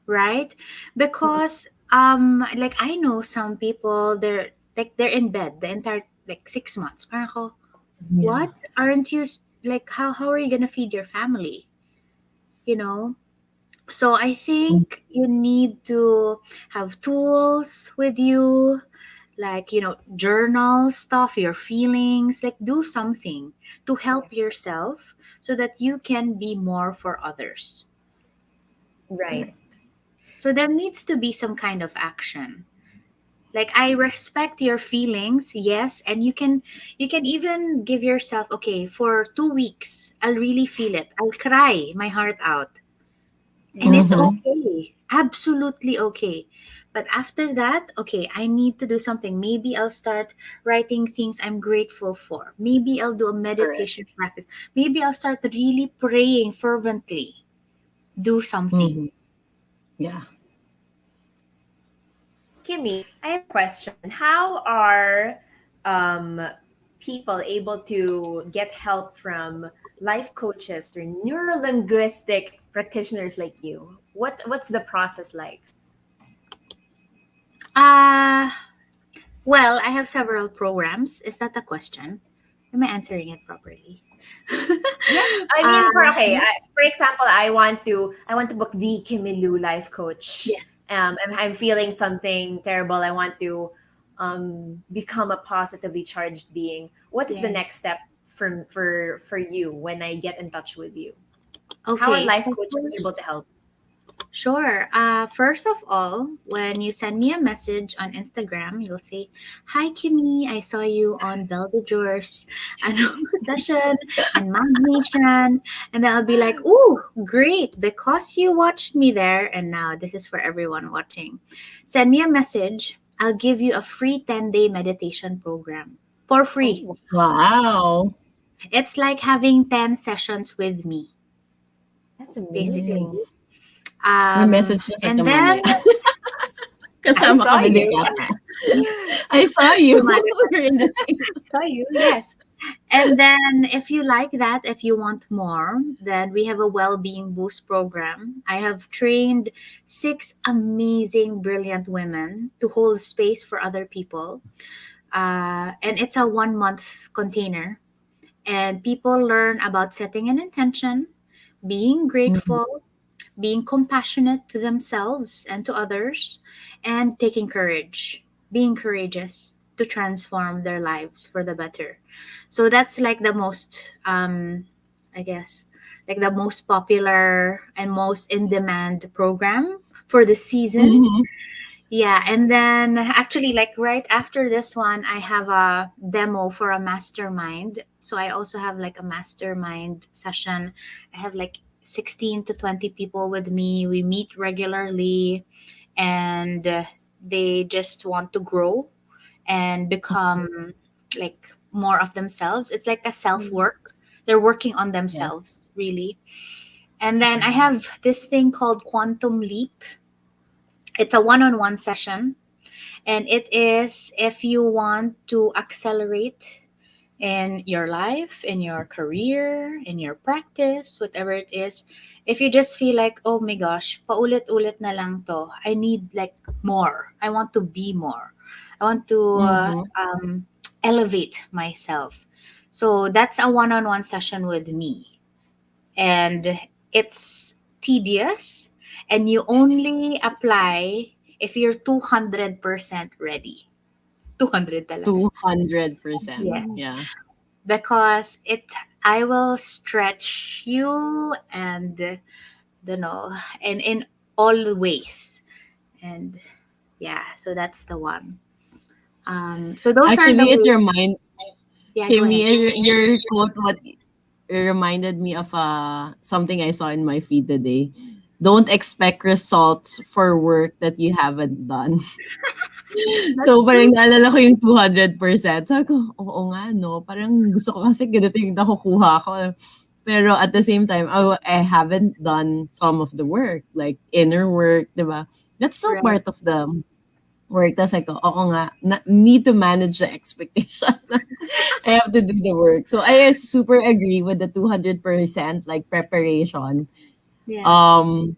right? Because like I know some people, they're in bed the entire like 6 months. Parang ako, yeah. what? Aren't you like how are you gonna feed your family? You know? So I think you need to have tools with you, like, journal stuff, your feelings, like do something to help yourself so that you can be more for others. right? So there needs to be some kind of action. Like I respect your feelings, yes, and you can even give yourself, okay, for 2 weeks, I'll really feel it. I'll cry my heart out. And it's Mm-hmm. okay. Absolutely okay. But after that, okay, I need to do something. Maybe I'll start writing things I'm grateful for. Maybe I'll do a Correct. meditation practice. Maybe I'll start really praying fervently. Do something. Mm-hmm. Yeah. Kimmy, I have a question. How are um, people able to get help from life coaches or neurolinguistic practitioners like you? What's the process like? Uh, well, I have several programs. Is that the question? Am I answering it properly? Yeah, I mean, Yes. for example, I want to book the Kimmy Liu life coach. Yes. I'm feeling something terrible. I want to become a positively charged being. What's the next Yes. step for you when I get in touch with you? How are Okay. life So coaches able to first, help? sure. First of all, when you send me a message on Instagram, you'll say, "Hi, Kimmy. I saw you on Beldejour's annual session and Magnation," and then I'll be like, "Ooh, great! Because you watched me there, and now this is for everyone watching. Send me a message. I'll give you a free 10-day meditation program for free. Oh, Wow. It's like having 10 sessions with me, that's basically." amazing. Nice. May message na kita And then mamaya. I Kasama saw kami ni you. Kat. I saw you. Lumalabas. We're in the same. Saw you, yes. And then if you like that, if you want more, then we have a well-being boost program. I have trained 6 amazing, brilliant women to hold space for other people. And it's a 1 month container. And people learn about setting an intention, being Mhm. grateful, being compassionate to themselves and to others, and taking courage, being courageous to transform their lives for the better. So that's like the most, I guess, like the most popular and most in demand program for the season. Mhm. Yeah, and then actually, like right after this one, I have a demo for a mastermind. So I also have like a mastermind session. I have like 16 to 20 people with me. We meet regularly, and they just want to grow and become like more of themselves. It's like a self Mm. work. They're working on Yes. themselves, really. And then I have this thing called Quantum Leap. It's a one on one session, and it is if you want to accelerate in your life, in your career, in your practice, whatever it is. If you just feel like, oh my gosh, paulit-ulit na lang to. I need like more. I want to be more. I want to Mhm. elevate myself. So that's a one-on-one session with me, and it's tedious, and you only apply if you're 200% ready. 200 talaga. 200%. Yes. Yeah. Because it I will stretch you, and don't know, and in all ways. And yeah, so that's the one. So those are the Actually, it ways. remind Yeah, go Kimmy, ahead. your quote what it reminded me of something I saw in my feed today. Don't expect results for work that you haven't done. That's So, true. parang naalala ko yung 200%. Sabi ko, oo nga, no? Parang gusto ko kasi ganito yung nakukuha ko. Pero at the same time, I haven't done some of the work, like inner work, di ba? That's still Right. part of the work. Tapos ako, oo nga, need to manage the expectations. I have to do the work. So, I super agree with the 200% like preparation. Yeah. Um,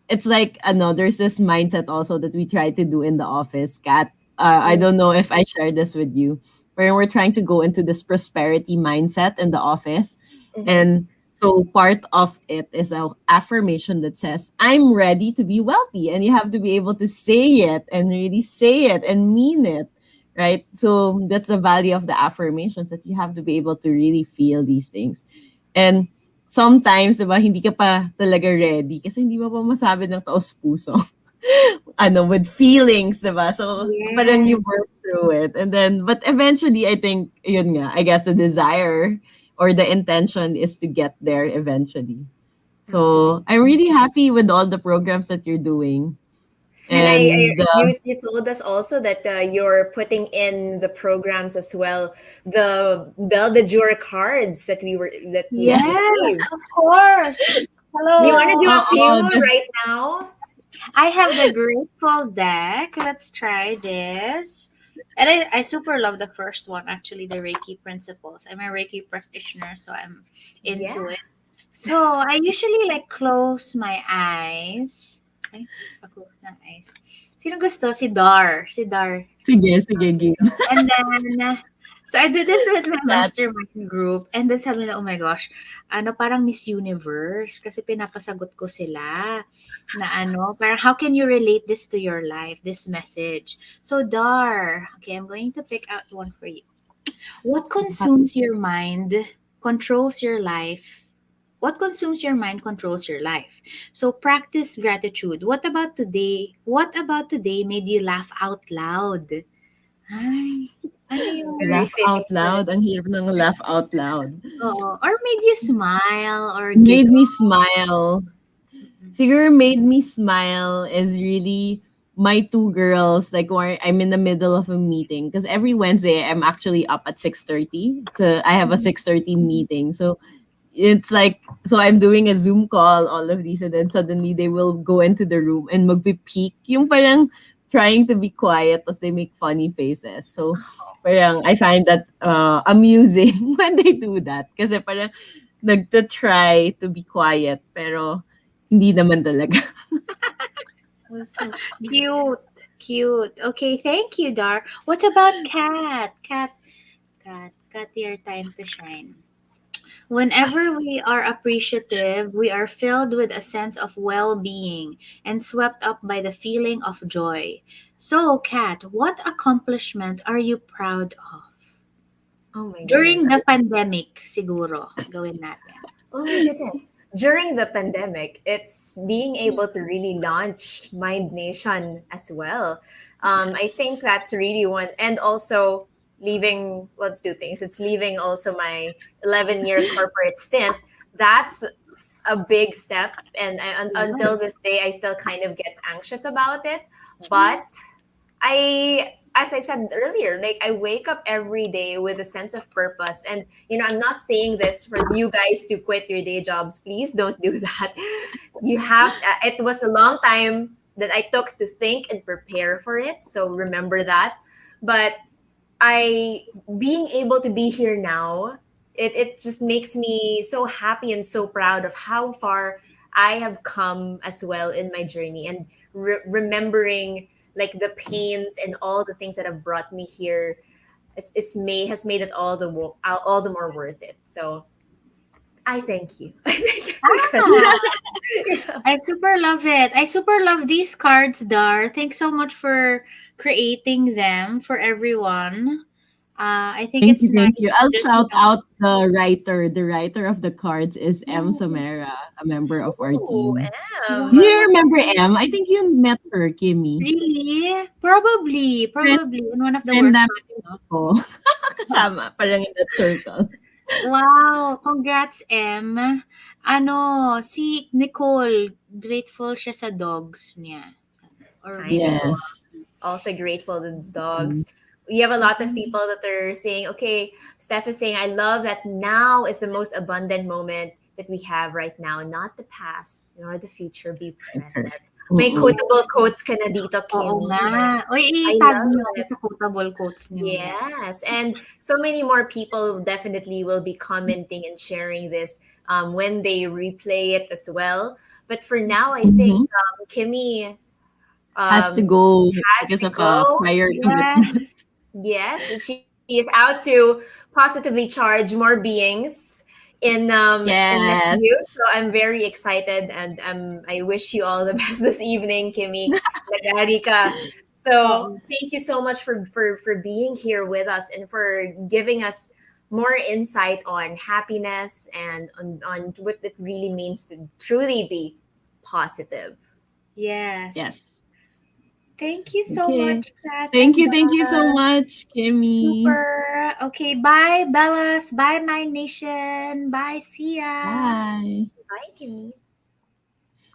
it's like there's this mindset also that we try to do in the office, Kat. I Mm. don't know if I shared this with you, where we're trying to go into this prosperity mindset in the office. Mhm. And so part of it is a affirmation that says, I'm ready to be wealthy. And you have to be able to say it and really say it and mean it. Right. So that's the value of the affirmations, that you have to be able to really feel these things. And sometimes, 'di ba, hindi ka pa talaga ready kasi hindi mo pa masabi ng taos-puso. With feelings, 'di ba? So, parang Yeah. you work through it. And then, but eventually, I think, yun nga, I guess the desire or the intention is to get there eventually. So, Absolutely. I'm really happy with all the programs that you're doing. And And, you told us also that you're putting in the programs as well, the Belle de Jour cards that you yes. Yes, received. of course. Do you want to Hello. do a few Oo. right now? I have the Grateful deck. Let's try this. And I super love the first one, actually, the Reiki principles. I'm a Reiki practitioner, so I'm into Yeah. it. So I usually like close my eyes. Ay, close na eyes. Sino gusto? Si Dar. Si Dar. Sige, sige, game. And then So I did this with my That mastermind group and then sabi nila, oh my gosh, parang Miss Universe kasi pinapasagot ko sila na parang how can you relate this to your life, this message? So Dar, okay, I'm going to pick out one for you. What consumes your mind controls your life. What consumes your mind controls your life. So practice gratitude. What about today? What about today made you laugh out loud? Ay, ano yung Very laugh fitting out for loud. Ang hirap ng laugh out loud. or made you smile or Made giggle? me smile. Siguro made me smile is really my two girls, like where I'm in the middle of a meeting. Because every Wednesday I'm actually up at 6:30. So I have a 6:30 meeting. So it's like, so I'm doing a Zoom call, all of these, and then suddenly they will go into the room and magpe-peek. Yung parang trying to be quiet as they make funny faces. So parang I find that amusing when they do that. Kasi parang nagta-try to be quiet pero hindi naman talaga. Was so Cute, cute. Okay, thank you, Dar. What about Kat? Kat, your time to shine. Whenever we are appreciative, we are filled with a sense of well being and swept up by the feeling of joy. So, Kat, what accomplishment are you proud of? Oh my goodness. During the pandemic, siguro, gawin natin. Oh my goodness. During the pandemic, it's being able to really launch Mind Nation as well. I think that's really one. And also leaving, let's do things. It's leaving also my 11-year corporate stint. That's a big step. And until this day, I still kind of get anxious about it. But as I said earlier, like I wake up every day with a sense of purpose. And, I'm not saying this for you guys to quit your day jobs. Please don't do that. It was a long time that I took to think and prepare for it. So remember that. But being able to be here now, it just makes me so happy and so proud of how far I have come as well in my journey, and remembering like the pains and all the things that have brought me here has made it all the more worth it. So I thank you. I thank Ah, you. Yeah. I super love it. I super love these cards, Dar. Thanks so much for creating them for everyone. I think Thank it's you, thank you. nice to I'll just, shout out the writer. The writer of the cards is M. oh, Samara, a member of our Ooh, team. Do Em. you remember M? I think you met her, Kimmy. really? Probably, Friend, probably in one of the friend namin workshops, din no? ako. Kasama, parang in that circle. Wow, congrats, M. Si Nicole, grateful siya sa dogs niya. Or I'm so more. Yes. also grateful to the Mm. dogs. We have a lot of people that are saying, okay, Steph is saying, I love that now is the most abundant moment that we have right now, not the past nor the future. Be present. May Mm-mm. quotable quotes ka na dito, Oo Kimmy. nga. Uy, I i-tag love niyo ako it. sa quotable quotes niyo yan. Yes, and so many more people definitely will be commenting and sharing this when they replay it as well. But for now, I think Mhm. Kimmy Has to um, go has because to of a go. prior commitment. Yes. Yes, she is out to positively charge more beings in next Yes. year. So I'm very excited, and I wish you all the best this evening, Kimmy. Nag-aari ka. So Oo. thank you so much for being here with us and for giving us more insight on happiness and on what it really means to truly be positive. Yes. Yes. Thank you so Okay. much, Kat Thank and you. Thank you so Dar. much, Kimmy. Super. Okay, bye, Bellas. Bye, my nation. Bye, see ya. Bye. Bye, Kimmy.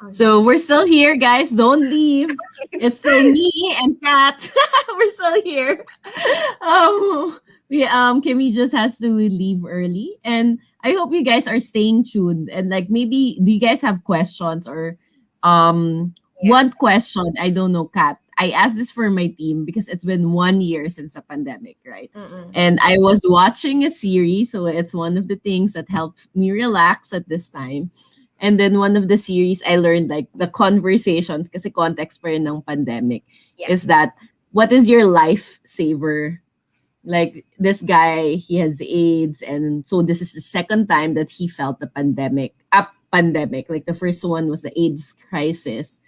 So we're still here, guys. Don't leave. It's still me and Kat. We're still here. Kimmy just has to leave early, and I hope you guys are staying tuned. And like maybe, do you guys have questions or Yeah. one question? I don't know, Kat. I asked this for my team because it's been 1 year since the pandemic, right? Mm-mm. And I was watching a series, so it's one of the things that helped me relax at this time. And then one of the series I learned, like the conversations, kasi context pa rin ng pandemic, Yeah. is that what is your life saver like this guy, he has AIDS, and so this is the second time that he felt the pandemic. Like the first one was the AIDS crisis.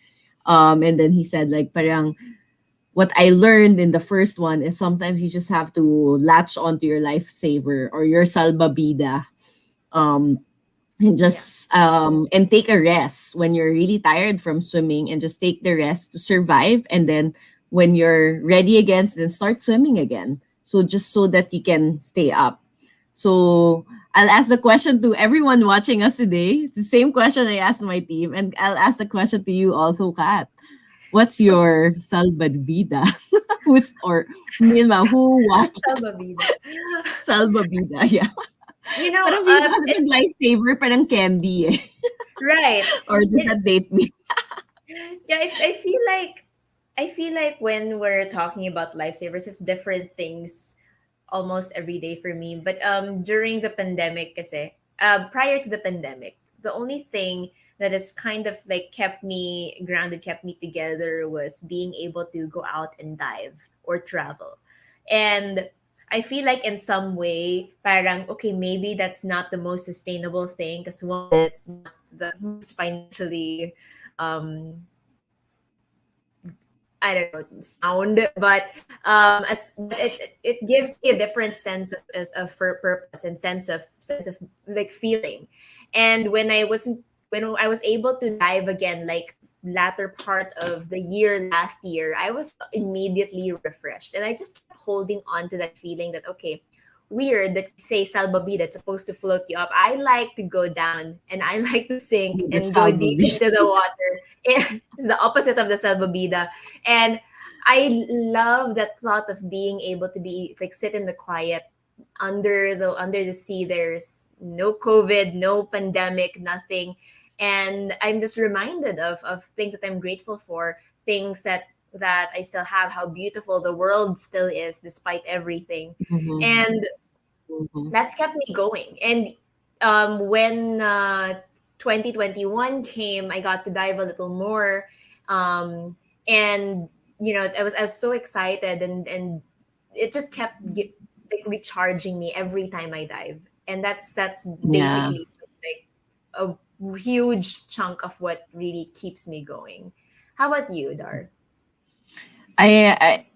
And then he said like parang what I learned in the first one is sometimes you just have to latch onto your lifesaver or your salbabida. Um and just and take a rest when you're really tired from swimming, and just take the rest to survive, and then when you're ready again, then start swimming again, so just so that you can stay up. So I'll ask the question to everyone watching us today. It's the same question I asked my team, and I'll ask the question to you also, Kat. What's your salbabida? Who's or Milma, who watched Salbabida. salbabida? Yeah. You know, Parang feel ko kasi pag lifesaver, parang candy eh. right. Or does that date me? Yeah, I feel like when we're talking about lifesavers, it's different things almost every day for me. But during the pandemic kasi, prior to the pandemic, the only thing that has kind of like kept me grounded, kept me together was being able to go out and dive or travel. And I feel like in some way, parang, okay, maybe that's not the most sustainable thing because one, it's not the most financially um I don't know sound, but but it gives me a different sense of purpose and sense of like feeling. And when I was able to dive again, like latter part of the year last year, I was immediately refreshed, and I just kept holding on to that feeling that okay, weird that you say salbabi that's supposed to float you up. I like to go down and I like to sink The and go deep salbabi. into the water. It's the opposite of the salbabida. And I love that thought of being able to be like sit in the quiet under the sea. There's no COVID, no pandemic, nothing. And I'm just reminded of things that I'm grateful for, things that I still have, how beautiful the world still is despite everything. Mhm. And Mhm. that's kept me going. And when 2021 came, I got to dive a little more. And you know, I was so excited, and it just kept like recharging me every time I dive. And that's Yeah. basically like a huge chunk of what really keeps me going. How about you, Dar?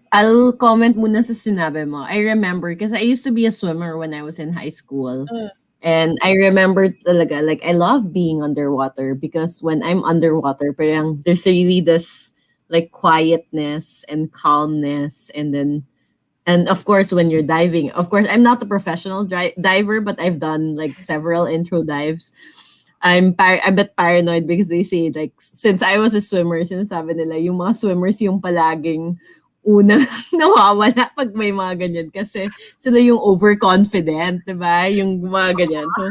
I'll comment muna sa sinabi mo. I remember because I used to be a swimmer when I was in high school. And I remember talaga, like, I love being underwater because when I'm underwater, parang there's really this, like, quietness and calmness. And of course, when you're diving, of course, I'm not a professional diver, but I've done, like, several intro dives. I'm a bit paranoid because they say, like, since I was a swimmer, sinasabi nila, yung mga swimmers yung palaging unang nawawala pag may mga ganyan kasi sila yung overconfident, 'di ba? Yung mga ganyan. So,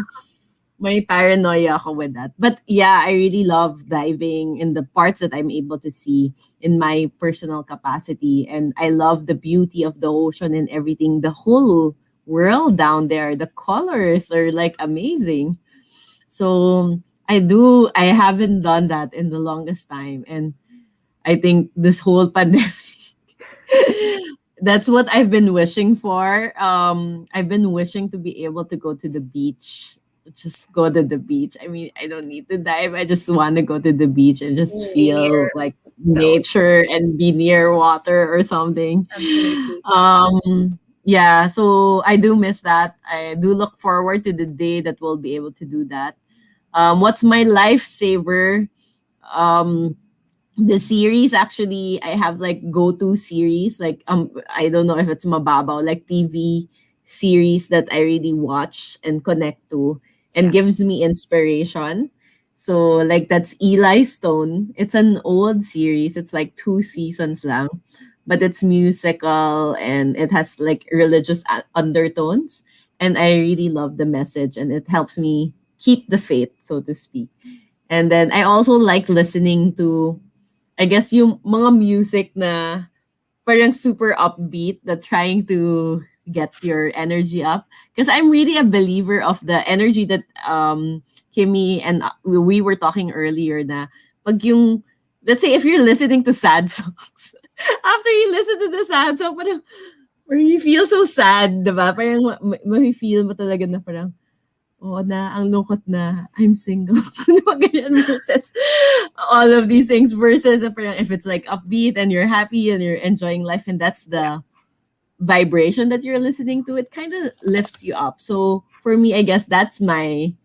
may paranoia ako with that. But yeah, I really love diving in the parts that I'm able to see in my personal capacity. And I love the beauty of the ocean and everything. The whole world down there, the colors are like amazing. So I haven't done that in the longest time. And I think this whole pandemic, that's what I've been wishing for. I've been wishing to be able to go to the beach. Just go to the beach. I mean, I don't need to dive. I just want to go to the beach and just Be feel near like the ocean. nature and be near water or something. Absolutely. Yeah, so I do miss that. I do look forward to the day that we'll be able to do that. What's my lifesaver? Um, the series, actually, I have like go-to series, like I don't know if it's mababaw, like TV series that I really watch and connect to and Yeah. gives me inspiration. So like that's Eli Stone. It's an old series. It's like 2 seasons lang, but it's musical and it has like religious undertones, and I really love the message, and it helps me keep the faith, so to speak. And then I also like listening to, I guess, yung mga music na parang super upbeat, that trying to get your energy up. Because I'm really a believer of the energy that Kimmy and we were talking earlier na pag yung, let's say if you're listening to sad songs, after you listen to the sad song, parang, Where you feel so sad, diba? Parang ma-feel mo talaga na parang, oo na, ang lungkot na, I'm single. Diba ganyan versus all of these things versus parang if it's like upbeat and you're happy and you're enjoying life and that's the vibration that you're listening to, it kind of lifts you up. So for me, I guess that's my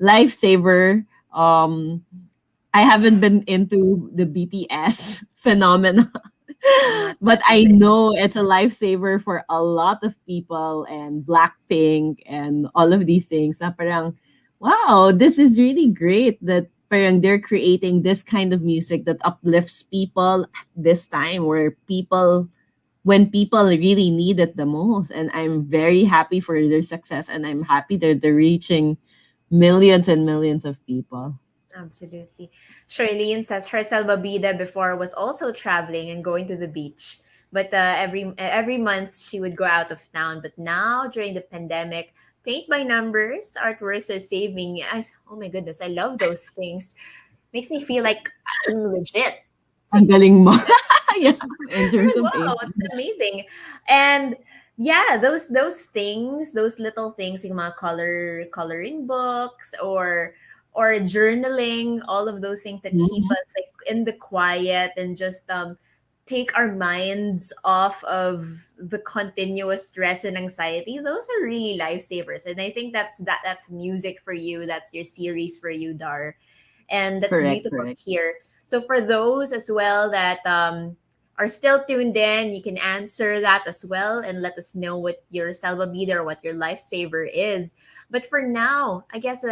lifesaver. I haven't been into the BTS phenomena, but I know it's a lifesaver for a lot of people and Blackpink and all of these things. Na parang, wow, this is really great that parang they're creating this kind of music that uplifts people at this time where people when people really need it the most. And I'm very happy for their success and I'm happy that they're reaching millions and millions of people. Absolutely. Charlene says her salbabida before was also traveling and going to the beach. But every month she would go out of town. But now during the pandemic, paint by numbers, artworks are saving. Oh my goodness, I love those things. Makes me feel like I'm legit. It's Ang like, galing mo. Yeah, in I'm terms like, of wow, painting. it's amazing. And yeah, those things, those little things, yung mga coloring books or journaling, all of those things that keep Mhm. us like in the quiet and just take our minds off of the continuous stress and anxiety. Those are really lifesavers. And I think that's music for you. That's your series for you, Dar, and that's Correct, beautiful to correct. hear. So for those as well that are still tuned in, you can answer that as well and let us know what your salvavida or what your lifesaver is. But for now, I guess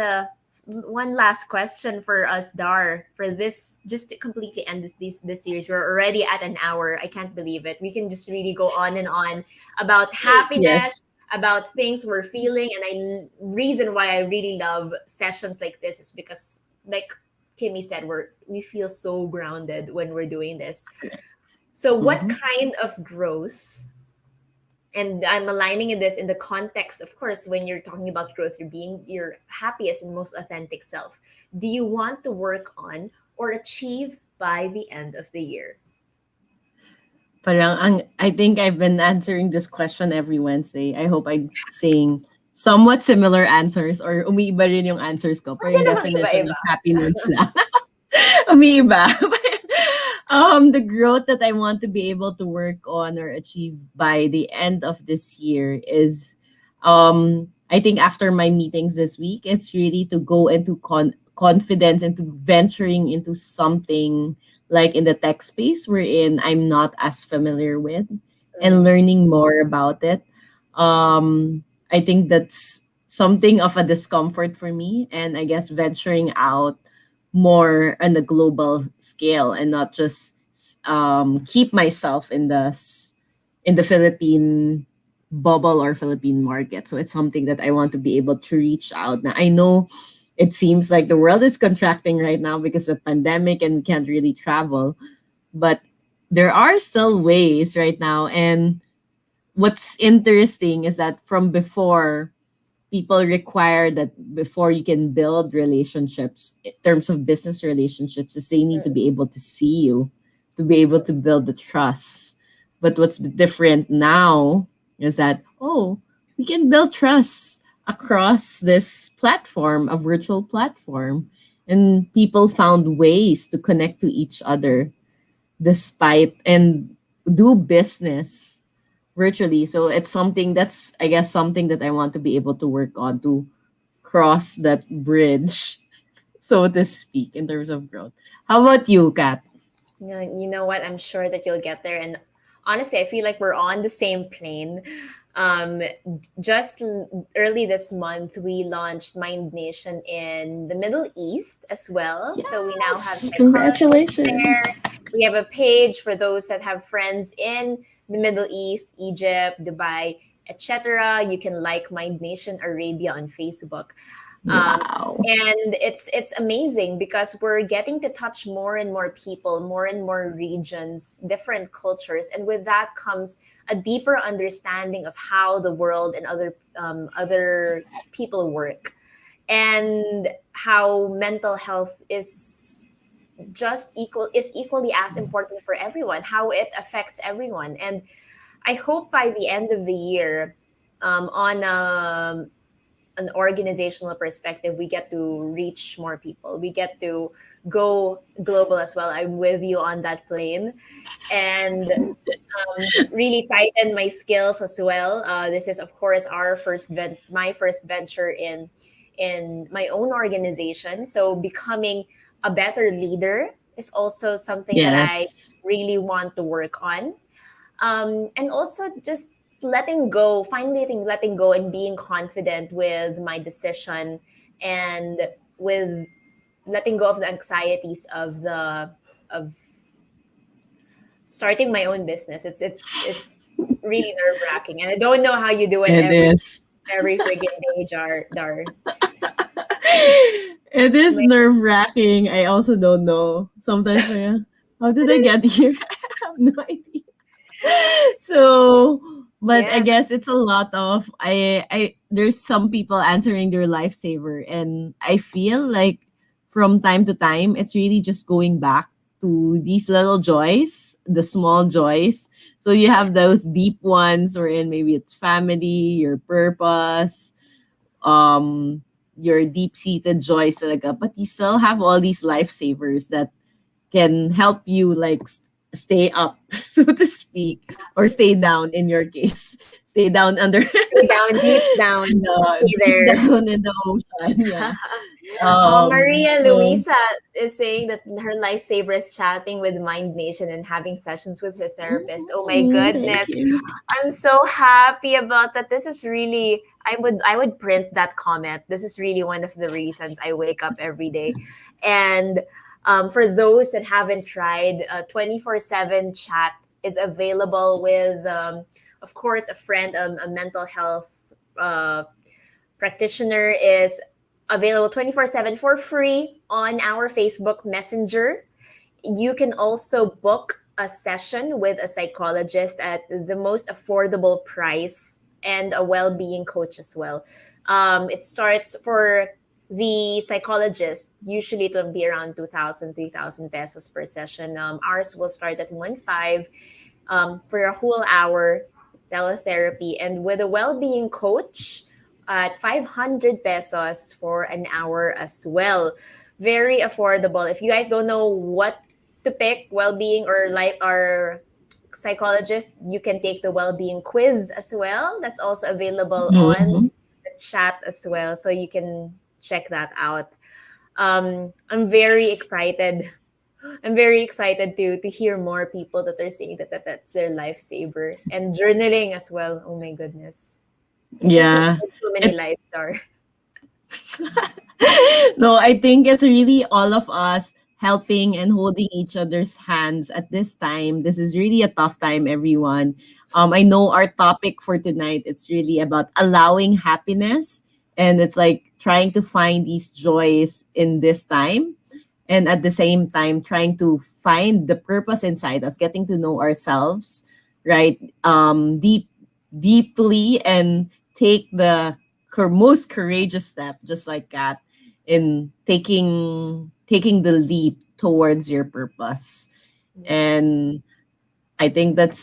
one last question for us, Dar, for this, just to completely end this series. We're already at an hour. I can't believe it. We can just really go on and on about happiness, Yes. about things we're feeling, and reason why I really love sessions like this is because, like Kimmy said, we feel so grounded when we're doing this. So, what Mhm. kind of growth? And I'm aligning this in the context, of course, when you're talking about growth, you're being your happiest and most authentic self. Do you want to work on or achieve by the end of the year? Parang I think I've been answering this question every Wednesday. I hope I'm saying somewhat similar answers or umiiba rin yung answers ko. Pwede Parang namang definition iba-iba. of happiness lang. Umiiba. The growth that I want to be able to work on or achieve by the end of this year is, I think after my meetings this week, it's really to go into confidence, into venturing into something like in the tech space wherein I'm not as familiar with and learning more about it. I think that's something of a discomfort for me, and I guess venturing out more on the global scale and not just keep myself in in the Philippine bubble or Philippine market. So it's something that I want to be able to reach out. Now I know it seems like the world is contracting right now because of pandemic and we can't really travel, but there are still ways right now. And what's interesting is that from before, people require that before you can build relationships in terms of business relationships is they need to be able to see you, to be able to build the trust. But what's different now is that, oh, we can build trust across this platform, a virtual platform, and people found ways to connect to each other despite and do business virtually. So it's something that's, I guess, something that I want to be able to work on to cross that bridge, so to speak, in terms of growth. How about you, Kat? You know what? I'm sure that you'll get there. And honestly, I feel like we're on the same plane. Um, just early this month, we launched Mind Nation in the Middle East as well. So we now have Yes, psychologists congratulations. there. We have a page for those that have friends in the Middle East, Egypt, Dubai, etc. You can like Mind Nation Arabia on Facebook. Um, Wow. and it's amazing because we're getting to touch more and more people, more and more regions, different cultures, and with that comes a deeper understanding of how the world and other people work, and how mental health is equally as important for everyone, how it affects everyone. And I hope by the end of the year, on an organizational perspective, we get to reach more people. We get to go global as well. I'm with you on that plane, and really tighten my skills as well. This is, of course, my first venture in my own organization. So becoming a better leader is also something that I Yes. really want to work on. And also just letting go, finally letting go and being confident with my decision, and with letting go of the anxieties of starting my own business. It's really nerve wracking, and I don't know how you do it It is. every friggin' day, Dar. It is My, nerve wracking. I also don't know. Sometimes, how did I get here? I have no idea. So, but I yes, guess it's a lot of there's some people answering their lifesaver, and I feel like from time to time it's really just going back to these little joys, the small joys. So you have those deep ones wherein maybe it's family, your purpose, um your deep-seated joys talaga, but you still have all these lifesavers that can help you like stay up so to speak, or stay down in your case, stay down under stay down, deep down, stay deep there. down in the ocean, yeah. Maria So Luisa is saying that her lifesaver is chatting with Mind Nation and having sessions with her therapist. Oh my thank goodness. you. I'm so happy about that. This is really, I would print that comment. This is really one of the reasons I wake up every day. And for those that haven't tried, 24/7 chat is available with, of course, a friend, a mental health practitioner is available 24/7 for free on our Facebook Messenger. You can also book a session with a psychologist at the most affordable price, and a well-being coach as well. It starts for the psychologist. Usually it'll be around 2,000, 3,000 pesos per session. Ours will start at 1.5 for a whole hour teletherapy, and with a well-being coach at 500 pesos for an hour as well. Very affordable. If you guys don't know what to pick, well-being or like our psychologist, you can take the well-being quiz as well. That's also available on Mhm. the chat as well, so you can check that out. I'm very excited. I'm very excited to hear more people that are saying that's their lifesaver, and journaling as well. Oh my goodness, I think you Yeah. live so many It lives are. no, I think it's really all of us helping and holding each other's hands at this time. This is really a tough time, everyone. I know our topic for tonight, it's really about allowing happiness, and it's like trying to find these joys in this time, and at the same time trying to find the purpose inside us, getting to know ourselves, right? Deeply, and take the most courageous step, just like Kat, in taking the leap towards your purpose. Yes, And I think that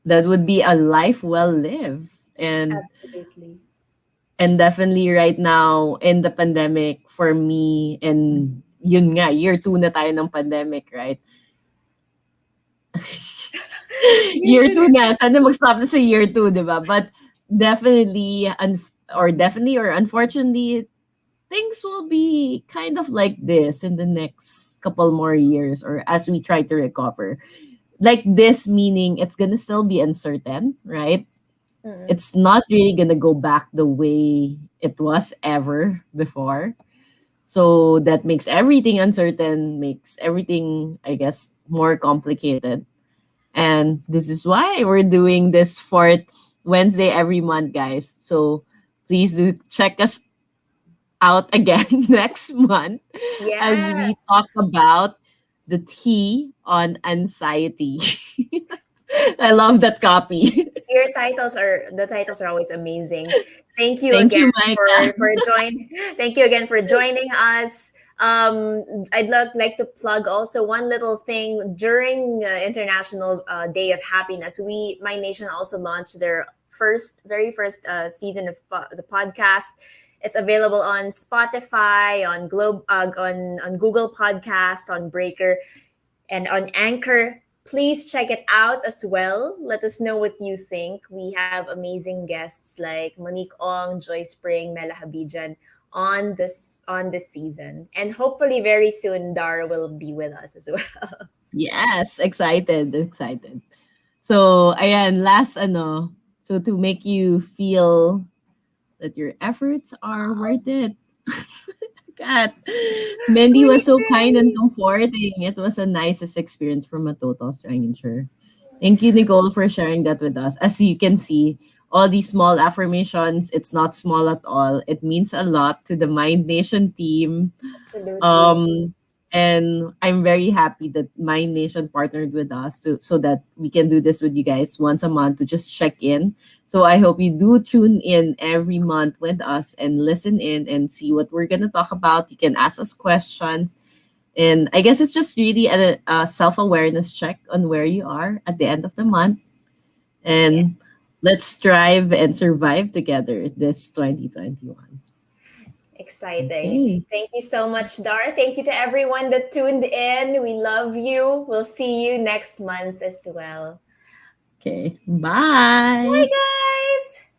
would be a life well lived. absolutely. And definitely right now in the pandemic for me, and yun nga, year 2 na tayo ng pandemic, right? Year 2 na, sana mag-stop na sa year 2, di ba? But definitely, definitely or unfortunately, things will be kind of like this in the next couple more years, or as we try to recover. Like this, meaning it's gonna still be uncertain, right? Mm-mm. It's not really gonna go back the way it was ever before. So that makes everything uncertain, makes everything, I guess, more complicated. And this is why we're doing this fourth Wednesday every month, guys. So please do check us out again next month as we Yes. talk about the T on anxiety. I love that copy. The titles are always amazing. Thank you Thank again you, for Micah. for join. Thank you again for joining us. I'd like to plug also one little thing during International Day of Happiness. My Nation also launched their very first season of the podcast. It's available on Spotify, on Google Podcasts, on Breaker, and on Anchor. Please check it out as well. Let us know what you think. We have amazing guests like Monique Ong, Joy Spring, Mela Habijan on this season. And hopefully very soon Dar will be with us as well. Yes, excited. So, ayan, last so to make you feel that your efforts are worth it. God, Mandy was so kind and comforting. It was a nicest experience from a total stranger. Thank you, Nicole, for sharing that with us. As you can see, all these small affirmations, it's not small at all. It means a lot to the Mind Nation team. Absolutely. Um, and I'm very happy that Mind Nation partnered with us so that we can do this with you guys once a month to just check in. So I hope you do tune in every month with us and listen in and see what we're going to talk about. You can ask us questions. And I guess it's just really a self awareness check on where you are at the end of the month. And let's strive and survive together this 2021. Exciting. Okay. Thank you so much, Dar. Thank you to everyone that tuned in. We love you. We'll see you next month as well. Okay. Bye, Bye. guys.